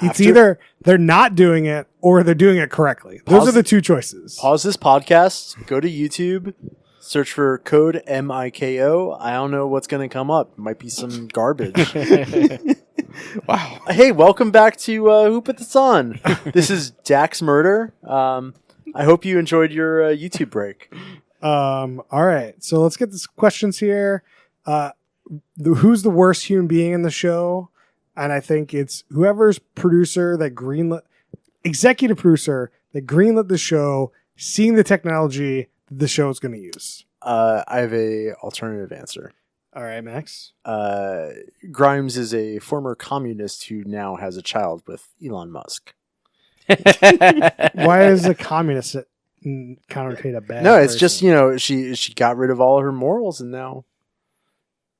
It's either they're not doing it or they're doing it correctly. Those Pause- are the two choices. Pause this podcast, go to YouTube, search for Code Miko. I don't know what's going to come up. Might be some garbage. wow. Hey, welcome back to Who Put This On? This is Dax Murder. I hope you enjoyed your YouTube break. All right, so let's get the questions here. Who's the worst human being in the show? And I think it's whoever's executive producer that greenlit the show, seeing the technology the show is going to use. I have a alternative answer. All right, Max. Grimes is a former communist who now has a child with Elon Musk. Why is a communist connotate a bad? No, it's person? just she got rid of all her morals and now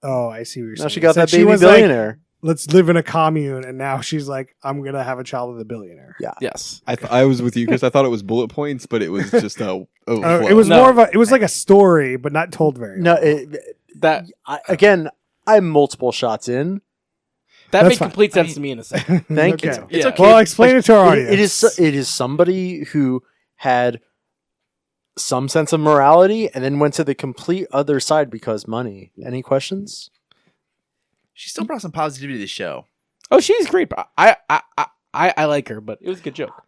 Oh, I see what you're saying. she got So that she baby was like, billionaire. let's live in a commune, and now she's like, I'm gonna have a child with a billionaire. Yeah. Yes. I was with you because I thought it was bullet points, but it was just a It was No. more of it was like a story, but not told very. No, That I'm multiple shots in. that That's made fine. complete sense to me in a second. Thank Okay. you. It's Yeah. okay. Well, explain it to our audience. It is somebody who had some sense of morality and then went to the complete other side because money. Any questions? She still brought some positivity to the show. Oh, she's great. I like her, but it was a good joke.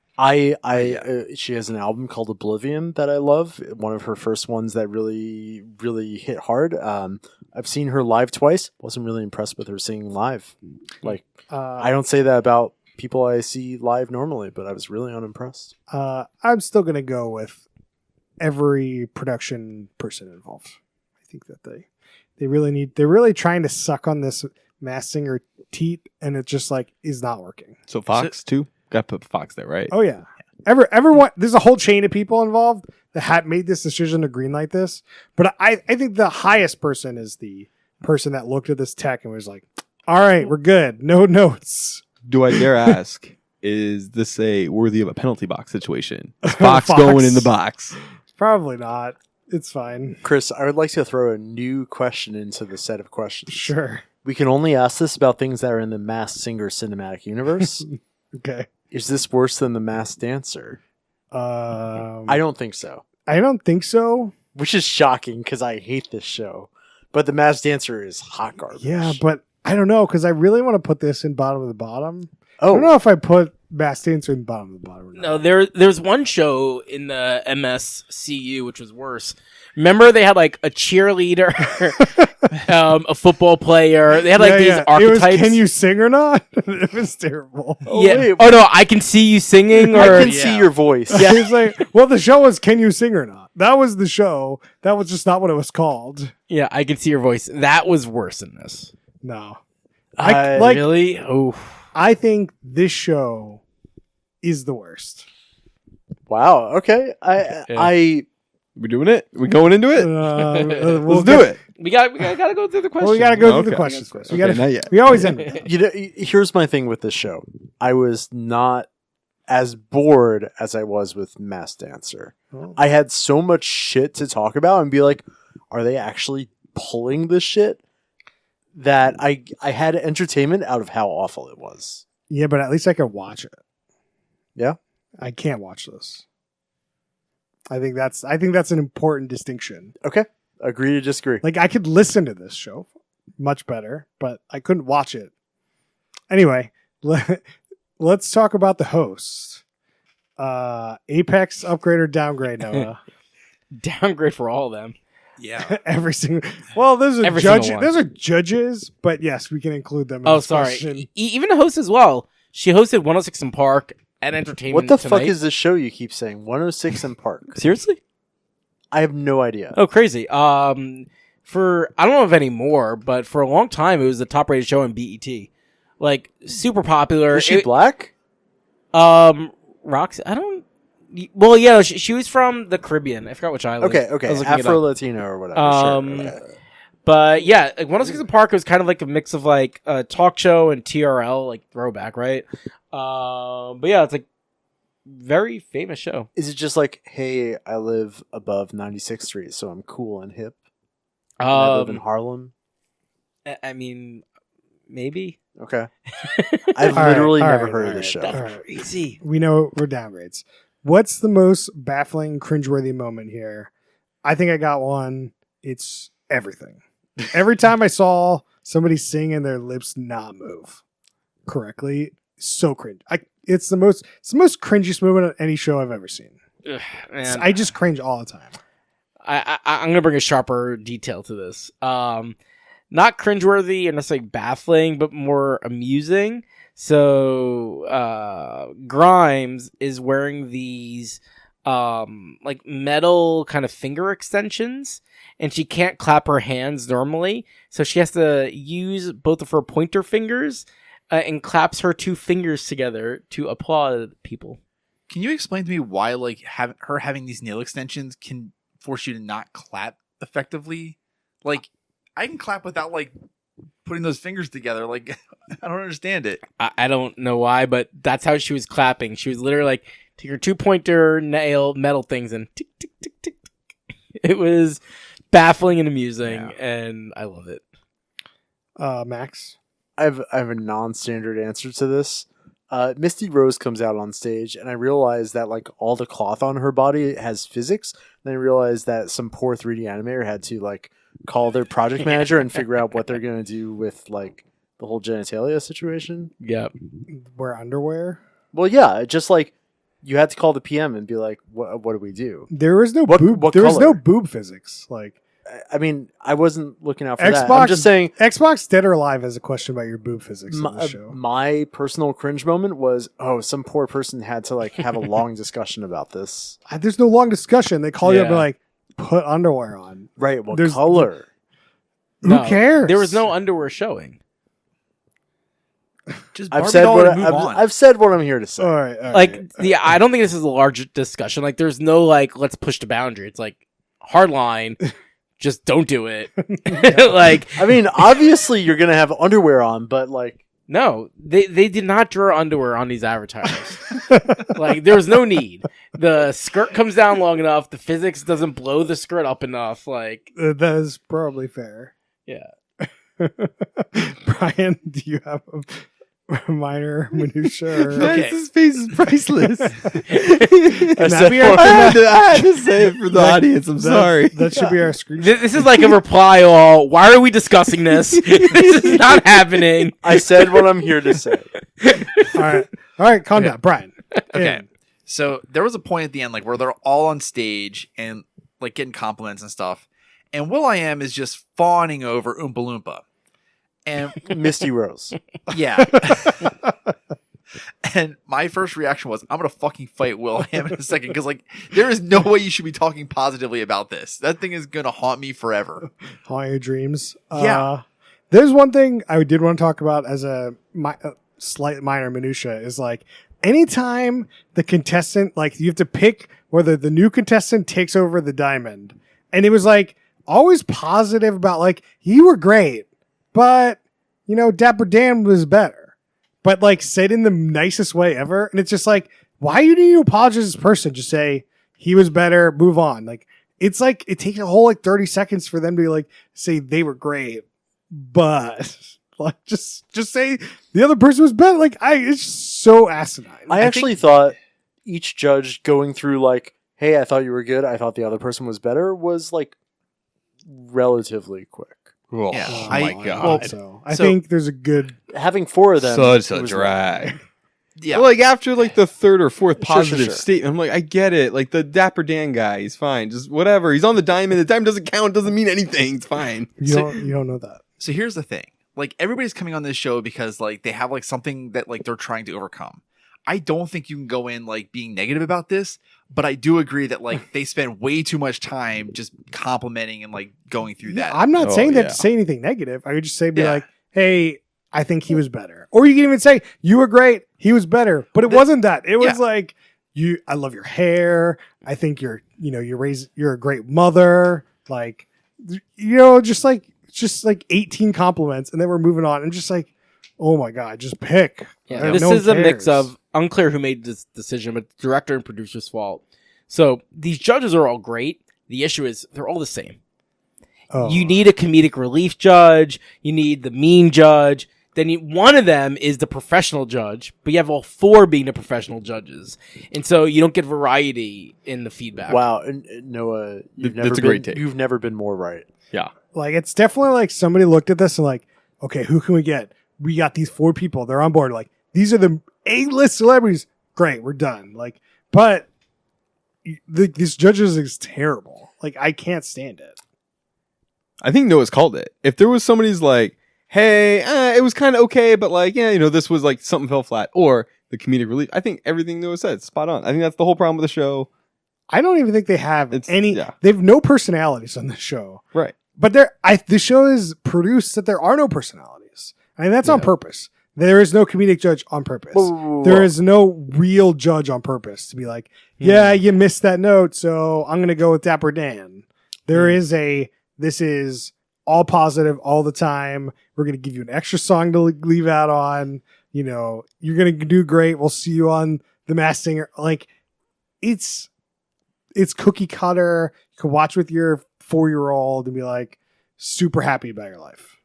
She has an album called Oblivion that I love. One of her first ones that really, really hit hard. I've seen her live twice. Wasn't really impressed with her singing live. Like, I don't say that about people I see live normally, but I was really unimpressed. I'm still gonna go with every production person involved. I think that they're really trying to suck on this Masked Singer teat, and it just like is not working. So Fox too. Got to put Fox there, right? Oh yeah, everyone. There's a whole chain of people involved that had made this decision to greenlight this. But I think the highest person is the person that looked at this tech and was like, "All right, we're good. No notes." Do I dare ask? Is this a worthy of a penalty box situation? Is Fox Fox. going in the box? Probably not. It's fine. Chris, I would like to throw a new question into the set of questions. Sure. We can only ask this about things that are in the Masked Singer cinematic universe. Okay. Is this worse than the Masked Dancer? I don't think so. I don't think so. Which is shocking because I hate this show. But the Masked Dancer is hot garbage. Yeah, but I don't know because I really want to put this in bottom of the bottom. I oh, don't know if I put Masked Dancer in bottom of the bottom. Or not. No, there's one show in the MSCU which was worse. Remember, they had like a cheerleader, a football player. They had like these It archetypes. was, can you sing or not? It was terrible. Oh, yeah. wait. Oh no, I can see you singing. Or I can Yeah. see your voice. Yeah. It was like, well, the show was Can You Sing or Not? That was the show. That was just not what it was called. yeah, I can see your voice. That was worse than this. No. Really? Oh, I think this show is the worst. Wow. Okay. I We doing it? We going into it? We'll Let's do it. we gotta go through the question. Well, we got to go through the Okay. questions first. Okay, not yet. We always end with that. you know, here's my thing with this show. I was not as bored as I was with Masked Dancer. Oh. I had so much shit to talk about and be like, are they actually pulling this shit? That I had entertainment out of how awful it was. Yeah, but at least I could watch it. Yeah? I can't watch this. I think that's an important distinction. Okay. Agree to disagree. Like I could listen to this show much better, but I couldn't watch it. Anyway, let's talk about the host. Apex upgrade or downgrade, Noah? Downgrade for all of them. Yeah. Every single. Well, those are Every single judges. one. Those are judges, but yes, we can include them. In Oh, this sorry. question. Even the host as well. She hosted 106 in Park and Entertainment. What the fuck Tonight. is this show you keep saying? 106 and Park. Seriously? I have no idea. Oh, crazy. For I don't know if anymore, but for a long time it was the top rated show in BET. Like super popular. Is she black? Roxy, I don't. Well, yeah, she was from the Caribbean. I forgot which island. Okay, I okay. was looking it Afro up. Latino or whatever. Um, Sure. Okay. But yeah, like 106 in Park was kind of like a mix of like a talk show and TRL, like throwback, right? But yeah, it's like very famous show. Is it just like, hey, I live above 96th Street, so I'm cool and hip? I live in Harlem. I mean, maybe. Okay. I've All right, literally all never right, heard all of this right. show. All right. Crazy. We know we're downgrades. What's the most baffling, cringeworthy moment here? I think I got one. It's everything. Every time I saw somebody sing and their lips not move correctly, so cringe. It's the most cringiest moment of any show I've ever seen. Ugh, man. I just cringe all the time. I'm gonna bring a sharper detail to this. Not cringeworthy and necessarily baffling, but more amusing. So Grimes is wearing these like metal kind of finger extensions, and she can't clap her hands normally, so she has to use both of her pointer fingers and claps her two fingers together to applaud people. Can you explain to me why, like, her having these nail extensions can force you to not clap effectively? Like, I can clap without like putting those fingers together. Like, I don't understand it. I don't know why, but that's how she was clapping. She was literally like, take her two pointer nail metal things and tick, tick, tick, tick, tick. It was baffling and amusing, and I love it. Max? I have a non-standard answer to this. Misty Rose comes out on stage, and I realize that like all the cloth on her body has physics. And I realized that some poor 3D animator had to like call their project manager and figure out what they're gonna do with like the whole genitalia situation. Yep. Wear underwear? Well, yeah, just like you had to call the PM and be like, "What do we do?" There was no What- boob. what There was no color? boob physics. Like I mean, I wasn't looking out for that. Xbox. I'm just saying. Xbox Dead or Alive has a question about your boob physics in the My, show. my personal cringe moment was, some poor person had to like have a long discussion about this. There's no long discussion. They call you up and Yeah. like put underwear on. Right? What There's- color? Who cares? There was no underwear showing. Just I've Barbie said doll what and move on. I've said what I'm here to say. All right. Like, yeah, I don't think this is a large discussion. Like, there's no like, let's push the boundary. It's like hard line. Just don't do it. Like, I mean, obviously you're gonna have underwear on, but like, no, they did not draw underwear on these avatars. Like, there was no need. The skirt comes down long enough. The physics doesn't blow the skirt up enough. Like, that is probably fair. yeah. Brian, do you have a minor minutia? Or... Okay. His face is priceless. I Now said we are- what- I had to say it for the audience. I'm sorry. That should be our screen. This is like a reply all. Why are we discussing this? This is not happening. I said what I'm here to say. All right, calm down, Brian. Okay. In. So there was a point at the end, like where they're all on stage and like getting compliments and stuff, and Will.i.am is just fawning over Oompa Loompa, and Misty Rose. yeah. And my first reaction was, I'm gonna fucking fight Will.i.am in a second because like there is no way you should be talking positively about this. That thing is gonna haunt me forever. Haunt your dreams. Yeah. There's one thing I did want to talk about as a slight minor minutia is like anytime the contestant, like you have to pick whether the new contestant takes over the diamond. And it was like always positive about like, you were great, but you know, Dapper Dan was better, but like said in the nicest way ever. And it's just like, why you need to apologize as a person? Just say he was better, move on. Like, it's like, it takes a whole like 30 seconds for them to like say they were great, but like just say the other person was better. Like it's so asinine. I actually thought each judge going through like, hey, I thought you were good, I thought the other person was better, was like relatively quick. Oh, Yeah. my I- god. well, I So- think there's a good. Having four of them, Such it a was drag. Yeah. Well, like after like the third or fourth Sure, positive sure. statement, I'm like, I get it. Like the Dapper Dan guy, he's fine. Just whatever. He's on the diamond. The diamond doesn't count. Doesn't mean anything. It's fine. You don't know that. So here's the thing. Like everybody's coming on this show because like they have like something that like they're trying to overcome. I don't think you can go in like being negative about this, but I do agree that like they spend way too much time just complimenting and like going through that. I'm not Oh, saying that yeah. to say anything negative. I would just say, be Yeah. like, hey, I think he was better. Or you can even say, you were great, he was better. But it wasn't that. It was Yeah. like, I love your hair. I think you're a great mother. Like, just like 18 compliments. And then we're moving on. And just like, oh my God, just pick. Yeah, this is a mix of unclear who made this decision, but director and producer's fault. So these judges are all great. The issue is they're all the same. Oh. You need a comedic relief judge. You need the mean judge. Then one of them is the professional judge, but you have all four being the professional judges, and so you don't get variety in the feedback. Wow, and Noah, That's a great take. You've never been more right. Yeah. Like, it's definitely like somebody looked at this and like, okay, who can we get? We got these four people. They're on board. Like, these are the A-list celebrities. Great, we're done. Like, but these judges is terrible. Like, I can't stand it. I think Noah's called it. If there was somebody's like, hey, it was kind of okay, but like, yeah, this was like something fell flat, or the comedic relief, I think everything Noah said, spot on. I think that's the whole problem with the show. I don't even think they have any. Yeah. They have no personalities on the show. Right. But the show is produced that there are no personalities. I mean, that's on Yeah. purpose. There is no comedic judge on purpose. There is no real judge on purpose to be like, yeah, you missed that note, so I'm going to go with Dapper Dan. There is this is all positive all the time. We're going to give you an extra song to leave out on. You're going to do great. We'll see you on The Masked Singer. Like, it's cookie cutter. You can watch with your 4-year-old and be like super happy about your life.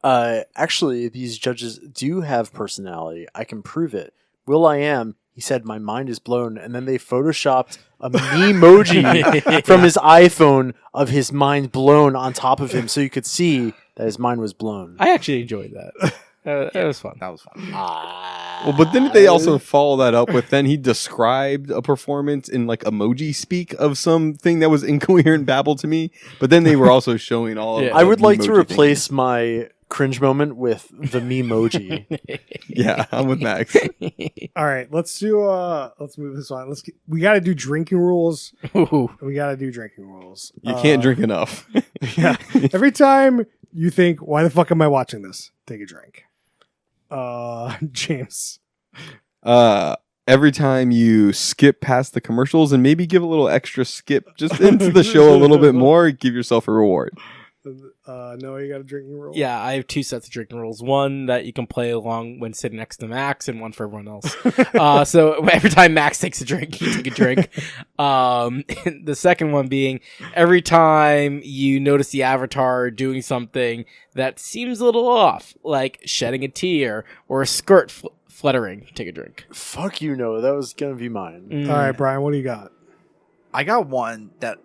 Actually, these judges do have personality. I can prove it. Will.i.am, he said, my mind is blown. And then they photoshopped a memoji from his iPhone of his mind blown on top of him so you could see that his mind was blown. I actually enjoyed that. That was fun. That was fun. Well, but didn't they also follow that up with then he described a performance in like emoji speak of something that was incoherent babble to me? But then they were also showing all of Yeah. the I would like to memoji replace my cringe moment with the memoji. things. Yeah, I'm with Max. All right, let's move this on. We got to do drinking rules. Ooh. We got to do drinking rules. You can't drink enough. Yeah. Every time you think, why the fuck am I watching this? Take a drink. James. Every time you skip past the commercials and maybe give a little extra skip just into the show a little bit more, give yourself a reward. No, you got a drinking rule. Yeah, I have 2 sets of drinking rules. One that you can play along when sitting next to Max, and one for everyone else. So every time Max takes a drink, you take a drink. The second one being every time you notice the avatar doing something that seems a little off, like shedding a tear or a skirt fluttering, take a drink. Fuck you, Noah. That was gonna be mine. All right, Brian, what do you got? I got one that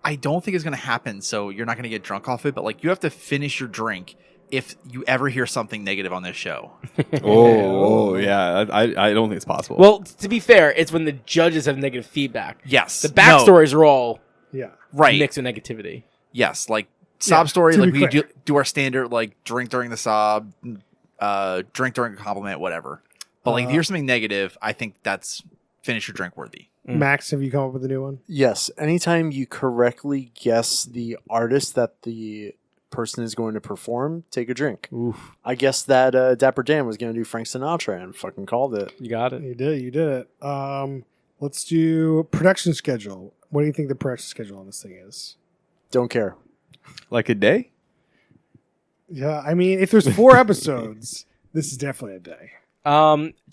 I don't think is going to happen, so you're not going to get drunk off it, but like you have to finish your drink if you ever hear something negative on this show. Oh, yeah. I don't think it's possible. Well, to be fair, it's when the judges have negative feedback. Yes. The backstories are all Yeah. Right. mixed with negativity. Yes, like sob Yeah, story, to like be we clear. do our standard like drink during the sob, drink during a compliment, whatever. But like if you hear something negative, I think that's finish your drink worthy. Max, have you come up with a new one? Yes. Anytime you correctly guess the artist that the person is going to perform, take a drink. Oof. I guess that Dapper Dan was going to do Frank Sinatra and fucking called it. You got it. You did it. Let's do production schedule. What do you think the production schedule on this thing is? Don't care. like a day? Yeah, I mean, if there's 4 episodes, this is definitely a day.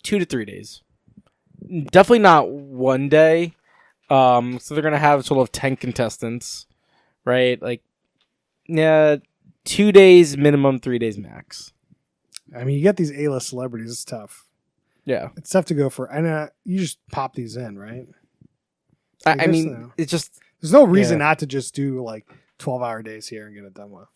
2 to 3 days. Definitely not one day. So they're gonna have a total of 10 contestants, right? Like, yeah, 2 days minimum, 3 days max. I mean, you get these A-list celebrities. It's tough. Yeah, It's tough to go for. And you just pop these in, right? I guess mean, so. it's just There's no reason Yeah. not to just do like 12-hour days here and get it done with.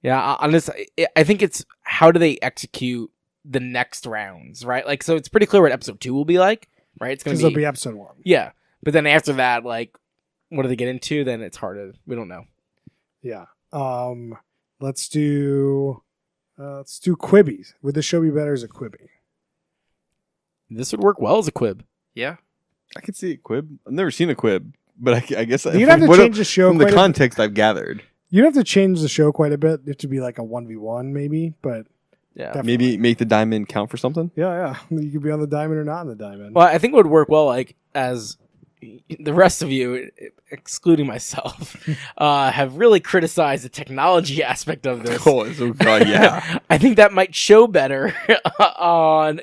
yeah. Honestly, I think it's how do they execute the next rounds, right? Like, so it's pretty clear what episode 2 will be like, right? It's gonna Because it'll be episode 1. yeah, but then after that, like, what do they get into? Then it's hard to we don't know. Yeah. Let's do Quibi. Would the show be better as a Quibi? This would work well as a quib. Yeah. I could see a quib. I've never seen a quib, but I guess You'd have to change the show from the quite context I've gathered. You'd have to change the show quite a bit. It to be like a 1v1 maybe, but Yeah. definitely. Maybe make the diamond count for something. Yeah. You could be on the diamond or not on the diamond. Well, I think it would work well, like, as the rest of you, excluding myself, have really criticized the technology aspect of this. Yeah. I think that might show better on,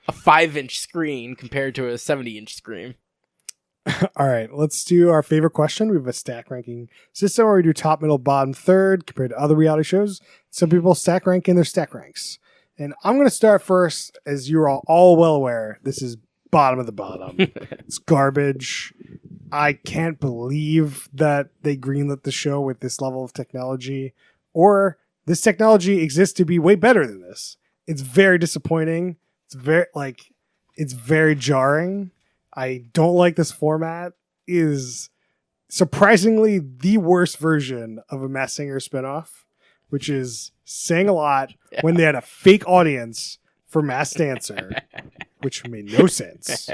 a 5-inch screen compared to a 70-inch screen. All right, let's do our favorite question. We have a stack ranking system where we do top, middle, bottom, third compared to other reality shows. Some people stack rank in their stack ranks. And I'm going to start first. As you're all well aware, this is bottom of the bottom. It's garbage. I can't believe that they greenlit the show with this level of technology, or this technology exists to be way better than this. It's very disappointing. It's very jarring. I don't like this format. It is surprisingly the worst version of a Masked Singer spinoff, which is saying a lot when they had a fake audience for Masked Dancer, which made no sense.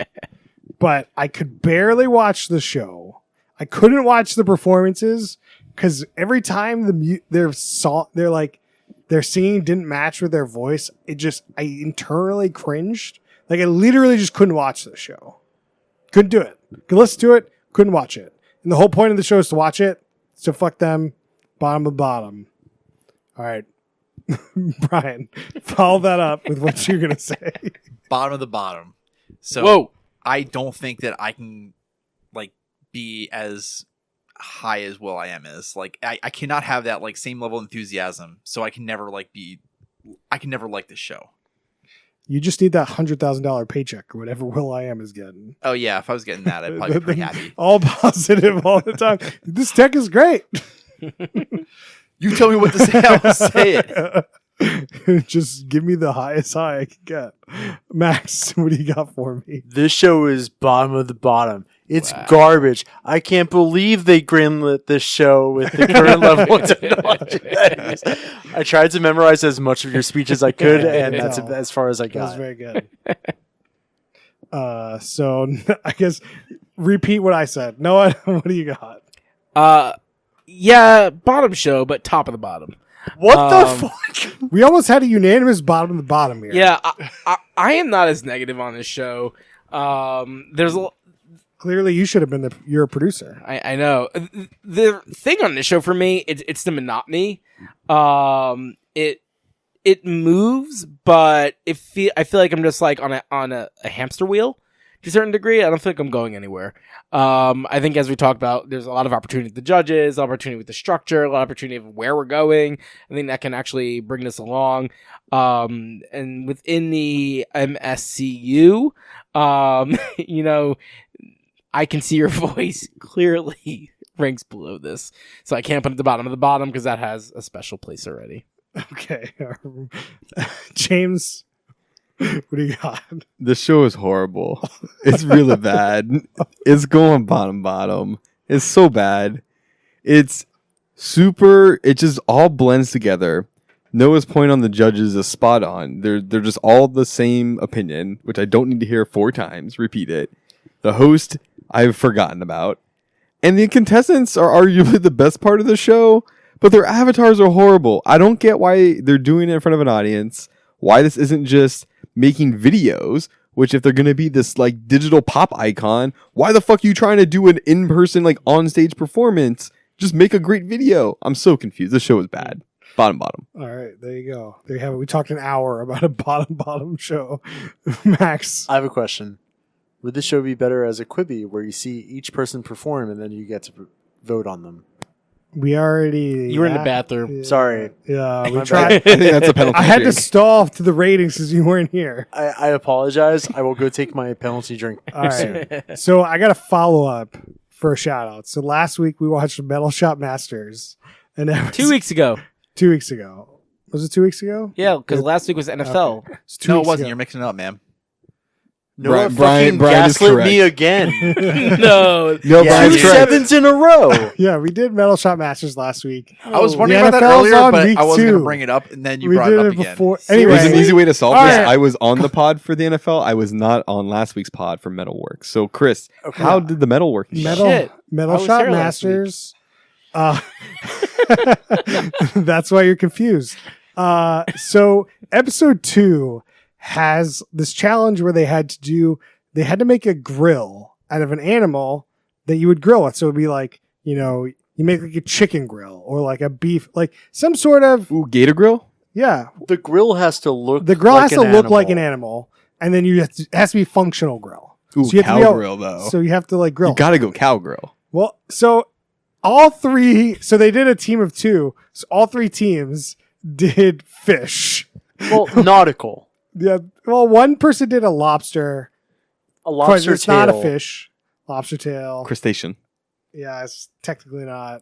But I could barely watch the show. I couldn't watch the performances because every time their singing didn't match with their voice, I internally cringed. Like I literally just couldn't watch the show. Couldn't do it. Could listen to it, couldn't watch it. And the whole point of the show is to watch it. So fuck them. Bottom of bottom. All right. Brian, follow that up with what you're gonna say. Bottom of the bottom. So Whoa. I don't think that I can like be as high as Will I Am is. Like I cannot have that like same level of enthusiasm. So I can never like this show. You just need that $100,000 paycheck or whatever Will I Am is getting. Oh yeah, if I was getting that, I'd probably be pretty happy. All positive all the time. This tech is great. You tell me what to say, I will say it. Just give me the highest high I can get. Max, what do you got for me? This show is bottom of the bottom. It's Wow. garbage. I can't believe they greenlit this show with the current level of technology that it is. I tried to memorize as much of your speech as I could, and that's No. as far as I That was got. very good. So I guess repeat what I said. Noah, what do you got? Yeah, bottom show, but top of the bottom. What Um, the fuck? We almost had a unanimous bottom of the bottom here. Yeah, I am not as negative on this show. There's a Clearly, you should have been you're a producer. I know the thing on this show for me. It's the monotony. It moves, but I feel like I'm just like on a hamster wheel to a certain degree. I don't feel like I'm going anywhere. I think as we talked about, there's a lot of opportunity with the judges, opportunity with the structure, a lot of opportunity of where we're going. I think that can actually bring this along. And within the MSCU, you know, I can see your voice clearly ranks below this. So I can't put it at the bottom of the bottom because that has a special place already. Okay. James, what do you got? The show is horrible. It's really bad. It's going bottom. It's so bad. It's super. It just all blends together. Noah's point on the judges is spot on. They're just all the same opinion, which I don't need to hear 4 times. Repeat it. The host I've forgotten about, and the contestants are arguably the best part of the show. But their avatars are horrible. I don't get why they're doing it in front of an audience. Why this isn't just making videos, which if they're going to be this like digital pop icon, why the fuck are you trying to do an in-person like on-stage performance? Just make a great video. I'm so confused. This show is bad. Bottom. All right, there you go. There you have it. We talked an hour about a bottom show. Max. I have a question. Would this show be better as a Quibi where you see each person perform and then you get to vote on them? We already. You were in the bathroom. Yeah, Sorry. Yeah, we My tried. I think that's a penalty. I had to Jake. stall to the ratings because you weren't here. I apologize. I will go take my penalty drink All right. soon. So I got a follow up for a shout out. So last week we watched Metal Shop Masters, and that was 2 weeks ago. 2 weeks ago. Was it 2 weeks ago? Yeah, because last week was NFL. Okay. It's 2 No, it weeks wasn't. ago. You're mixing it up, man. Noah Brian fucking is gaslit correct. me again. No. No, Yeah, Brian's two correct. 7s in a row. Yeah, we did Metal Shop Masters last week. I was Oh. wondering The about that NFL's earlier, on but week I wasn't going 2. to bring it up, and then you We brought did it up it again. before. There's Anyway, an easy way to solve All this. right. I was on the pod for the NFL. I was not on last week's pod for Metalworks. So, Chris, Okay. how did the Metalworks? Metal Shit. I Metal was Shop here last week. Masters. That's why you're confused. So episode 2 has this challenge where they had to make a grill out of an animal that you would grill with. So it'd be like, you know, you make like a chicken grill or like a beef, like some sort of, Ooh, Gator Grill? yeah. The grill has to look The grill like has to an look like an animal. animal, and then it has to be functional grill. Ooh, So you have to Cow be able- Grill, though. So you have to like grill. You gotta go Cow Grill. Well, so all 3, so they did a team of 2. So all 3 teams did fish. Well, nautical. Yeah. Well, one person did a lobster. A lobster It's tail. not a fish. Lobster tail. Crustacean. Yeah, it's technically not.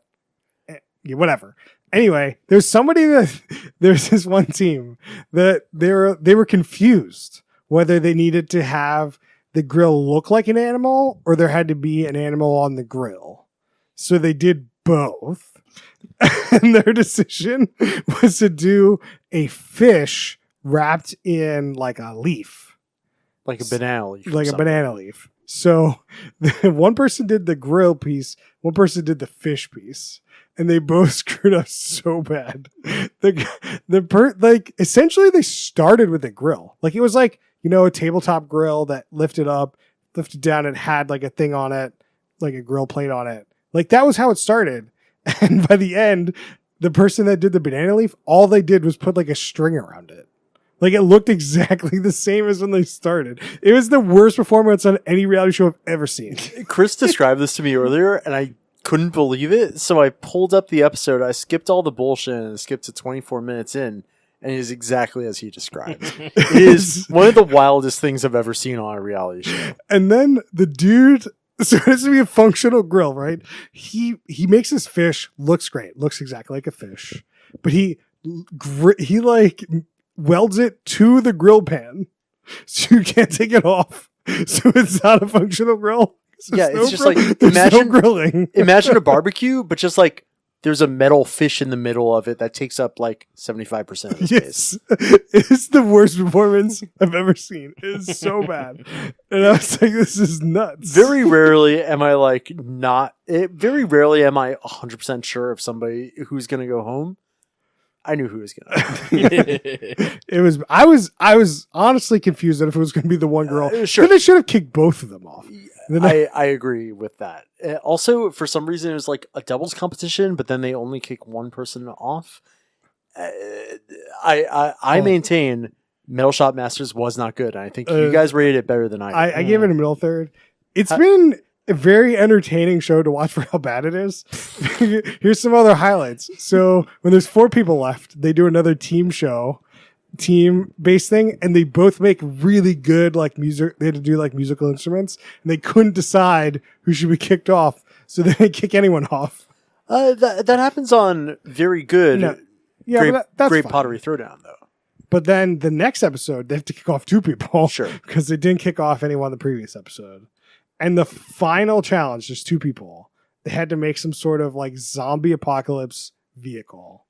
Yeah, whatever. Anyway, there's this one team that they were confused whether they needed to have the grill look like an animal or there had to be an animal on the grill. So they did both. And their decision was to do a fish wrapped in like a leaf. Like a banana leaf. or Like a something. banana leaf. So one person did the grill piece, one person did the fish piece, and they both screwed up so bad. Essentially they started with a grill. Like it was like, you know, a tabletop grill that lifted up, lifted down, and had like a thing on it, like a grill plate on it. Like that was how it started. And by the end, the person that did the banana leaf, all they did was put like a string around it. Like it looked exactly the same as when they started. It was the worst performance on any reality show I've ever seen. Chris described this to me earlier, and I couldn't believe it. So I pulled up the episode. I skipped all the bullshit and skipped to 24 minutes in, and it is exactly as he described. It is one of the wildest things I've ever seen on a reality show. And then the dude, so this would be a functional grill, right? He makes his fish, looks great, looks exactly like a fish, but he like welds it to the grill pan, so you can't take it off. So it's not a functional grill. So Yeah, there's it's just grill- like, there's imagine- no grilling. Imagine a barbecue, but just like there's a metal fish in the middle of it that takes up like 75% of the space. Yes, it's the worst performance I've ever seen. It's so bad, and I was like, "This is nuts." Very rarely am I like very rarely am I 100% sure of somebody who's going to go home. I knew who was gonna. It was. I was honestly confused that if it was going to be the one girl. Sure. Then they should have kicked both of them off. Then I agree with that. Also, for some reason, it was like a doubles competition, but then they only kick one person off. I maintain Metal Shop Masters was not good. I think you guys rated it better than I did. I gave it a middle third. It's been a very entertaining show to watch for how bad it is. Here's some other highlights. So when there's 4 people left, they do another team show, team-based thing, and they both make really good like music. They had to do like musical instruments, and they couldn't decide who should be kicked off, so they didn't kick anyone off. That happens on very good, No. Yeah, but that's great fine. pottery throwdown though. But then the next episode, they have to kick off 2 people. Sure. Because they didn't kick off anyone the previous episode. And the final challenge, just 2 people. They had to make some sort of like zombie apocalypse vehicle.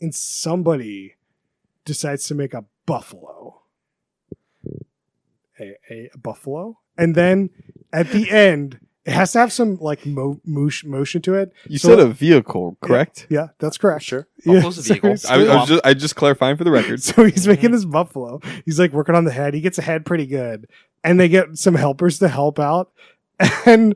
And somebody decides to make a buffalo. A buffalo? And then at the end, it has to have some like motion to it. You So- said a vehicle, correct? Yeah, that's correct. Sure. Buffalo's a vehicle. I just clarifying for the record. So he's making this buffalo. He's like working on the head. He gets a head pretty good. And they get some helpers to help out. And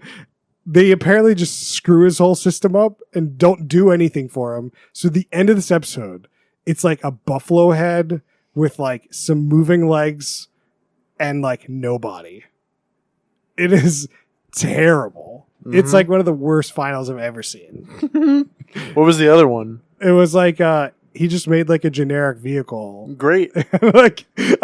they apparently just screw his whole system up and don't do anything for him. So the end of this episode, it's like a buffalo head with like some moving legs and like no body. It is terrible. It's like one of the worst finals I've ever seen. What was the other one? It was like he just made like a generic vehicle. Great. I'm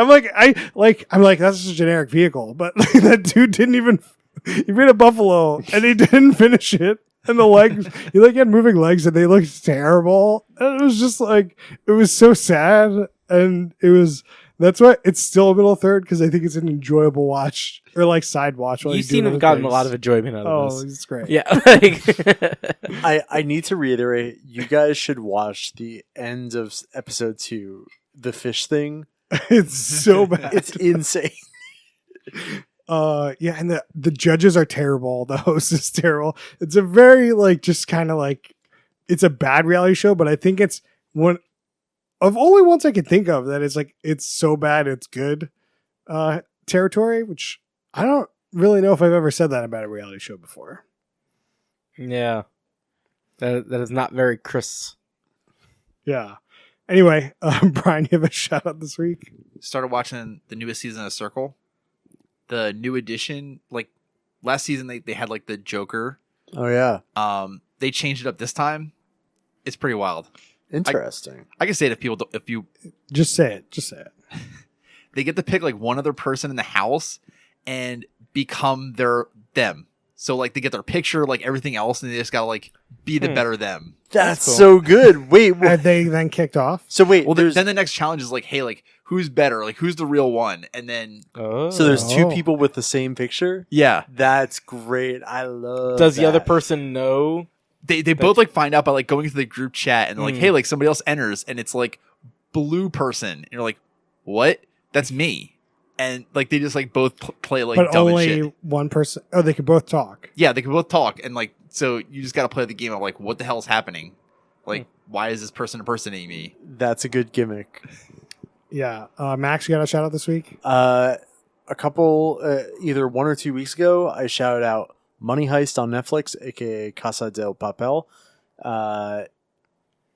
like that's just a generic vehicle, but like, that dude didn't even. He made a buffalo and he didn't finish it, and the legs he like had moving legs and they looked terrible. And it was just like it was so sad, and it was. That's why it's still a middle third because I think it's an enjoyable watch or like side watch. while You you do seem to other have gotten things. a lot of enjoyment out of Oh, this. it's great. Yeah. Like, I need to reiterate, you guys should watch the end of episode 2, the fish thing. It's so bad. It's insane. Yeah, and the judges are terrible. The host is terrible. It's a very like just kind of like it's a bad reality show, but I think it's one of only ones I can think of that is like it's so bad it's good territory, which I don't really know if I've ever said that about a reality show before. yeah. That is not very Chris. Yeah. Anyway, Brian, you have a shout out this week? Started watching the newest season of Circle. The new edition, like last season, they had like the Joker. Oh yeah. They changed it up this time. It's pretty wild. Interesting. I can say it if you Just say it. Just say it. they get to pick like one other person in the house and become them. So like they get their picture, like everything else, and they just gotta like be the better them. That's cool. so good. Wait. And they then kicked off. So wait. Well, there's then the next challenge is like, hey, like who's better? Like who's the real one? And then Oh. so there's 2 Oh. people with the same picture. yeah, That's great. I love. Does the other that. person know? they both like find out by like going to the group chat and they're like, Mm. hey, like somebody else enters and it's like blue person. And you're like, what? That's me. And like they just like both play like but dumb and only shit. one person. Oh, they could both talk. Yeah, they can both talk and like so you just got to play the game of like what the hell's happening? Like why is this person impersonating me? That's a good gimmick. Yeah. Max, you got a shout out this week? A couple, either 1 or 2 weeks ago, I shouted out Money Heist on Netflix, aka Casa del Papel.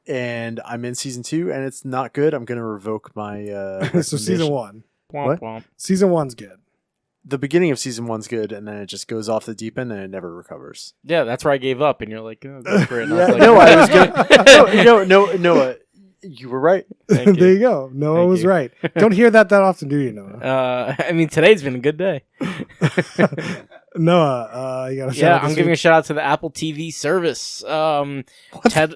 And I'm in season 2, and it's not good. I'm going to revoke my. So season 1. Womp What? womp. Season 1's good. The beginning of season 1's good, and then it just goes off the deep end, and it never recovers. Yeah, that's where I gave up, and you're like, oh, go for it. And I Yeah, was like, no, I was good. No. You were right. Thank There you. you go. Noah Thank was you. right. Don't hear that often, do you, Noah? I mean, today's been a good day. Noah, you got a shout Yeah, out I'm this giving a week? shout out to the Apple TV service. Ted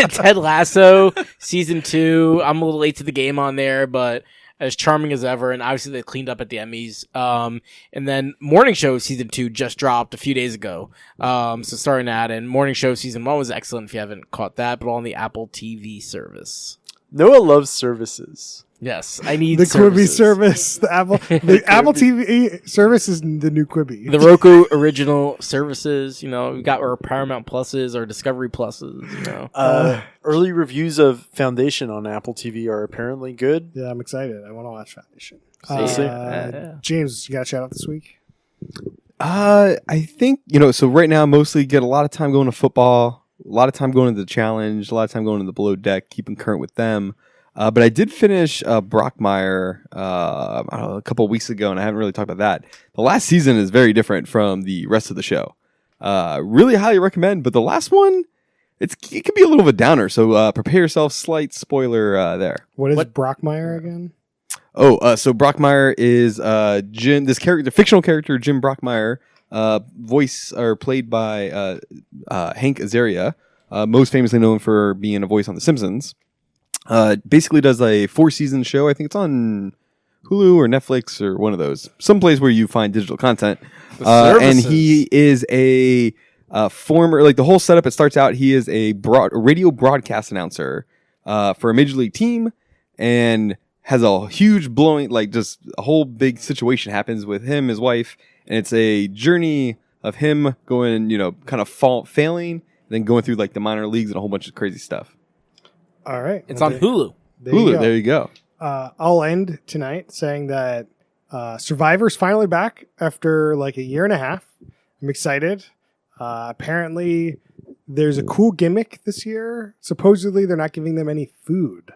Ted Lasso season 2. I'm a little late to the game on there, but as charming as ever, and obviously they cleaned up at the Emmys. And then Morning Show season 2 just dropped a few days ago. So starting that, and Morning Show season 1 was excellent if you haven't caught that, but all on the Apple TV service. Noah loves services. Yes, I need The Quibi services. service, the Apple TV service is the new Quibi. The Roku original services, we got our Paramount Pluses, our Discovery Pluses, Early reviews of Foundation on Apple TV are apparently good. Yeah, I'm excited. I want to watch Foundation. See? James, you got a shout out this week? I think, so right now I mostly get a lot of time going to football, a lot of time going to the challenge, a lot of time going to the below deck, keeping current with them. But I did finish Brockmire I don't know, a couple of weeks ago, and I haven't really talked about that. The last season is very different from the rest of the show. Really highly recommend, but the last one, it could be a little of a downer, so prepare yourself. Slight spoiler there. What is Brockmire again? So Brockmire is Jim, this character, the fictional character Jim Brockmire, voice or played by Hank Azaria, most famously known for being a voice on The Simpsons. Basically does a 4-season show. I think it's on Hulu or Netflix or one of those, someplace where you find digital content. And he is a former, like the whole setup. It starts out, he is a radio broadcast announcer for a major league team, and has a huge blowing, like just a whole big situation happens with him, his wife, and it's a journey of him going, kind of failing, and then going through like the minor leagues and a whole bunch of crazy stuff. All right. It's on Hulu. There you go. I'll end tonight saying that Survivor's finally back after like a year and a half. I'm excited. Apparently, there's a cool gimmick this year. Supposedly, they're not giving them any food.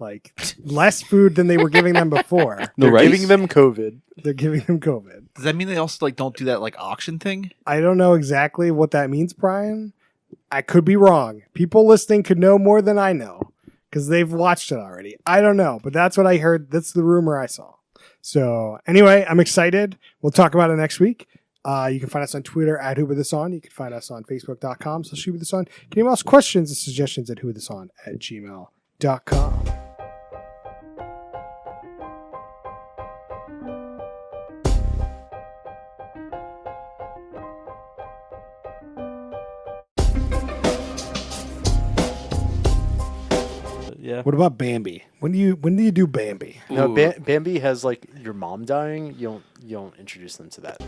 Like, less food than they were giving them before. No They're rice? giving them COVID. They're giving them COVID. Does that mean they also like don't do that like auction thing? I don't know exactly what that means, Brian. I could be wrong. People listening could know more than I know because they've watched it already. I don't know, but that's what I heard. That's the rumor I saw. So anyway, I'm excited. We'll talk about it next week. You can find us on Twitter at whowithison. You can find us on facebook.com/whowithison. You can email us questions and suggestions at whowithison@gmail.com. Yeah. What about Bambi? When do you do Bambi? No, Ooh. Bambi has like your mom dying. You don't introduce them to that.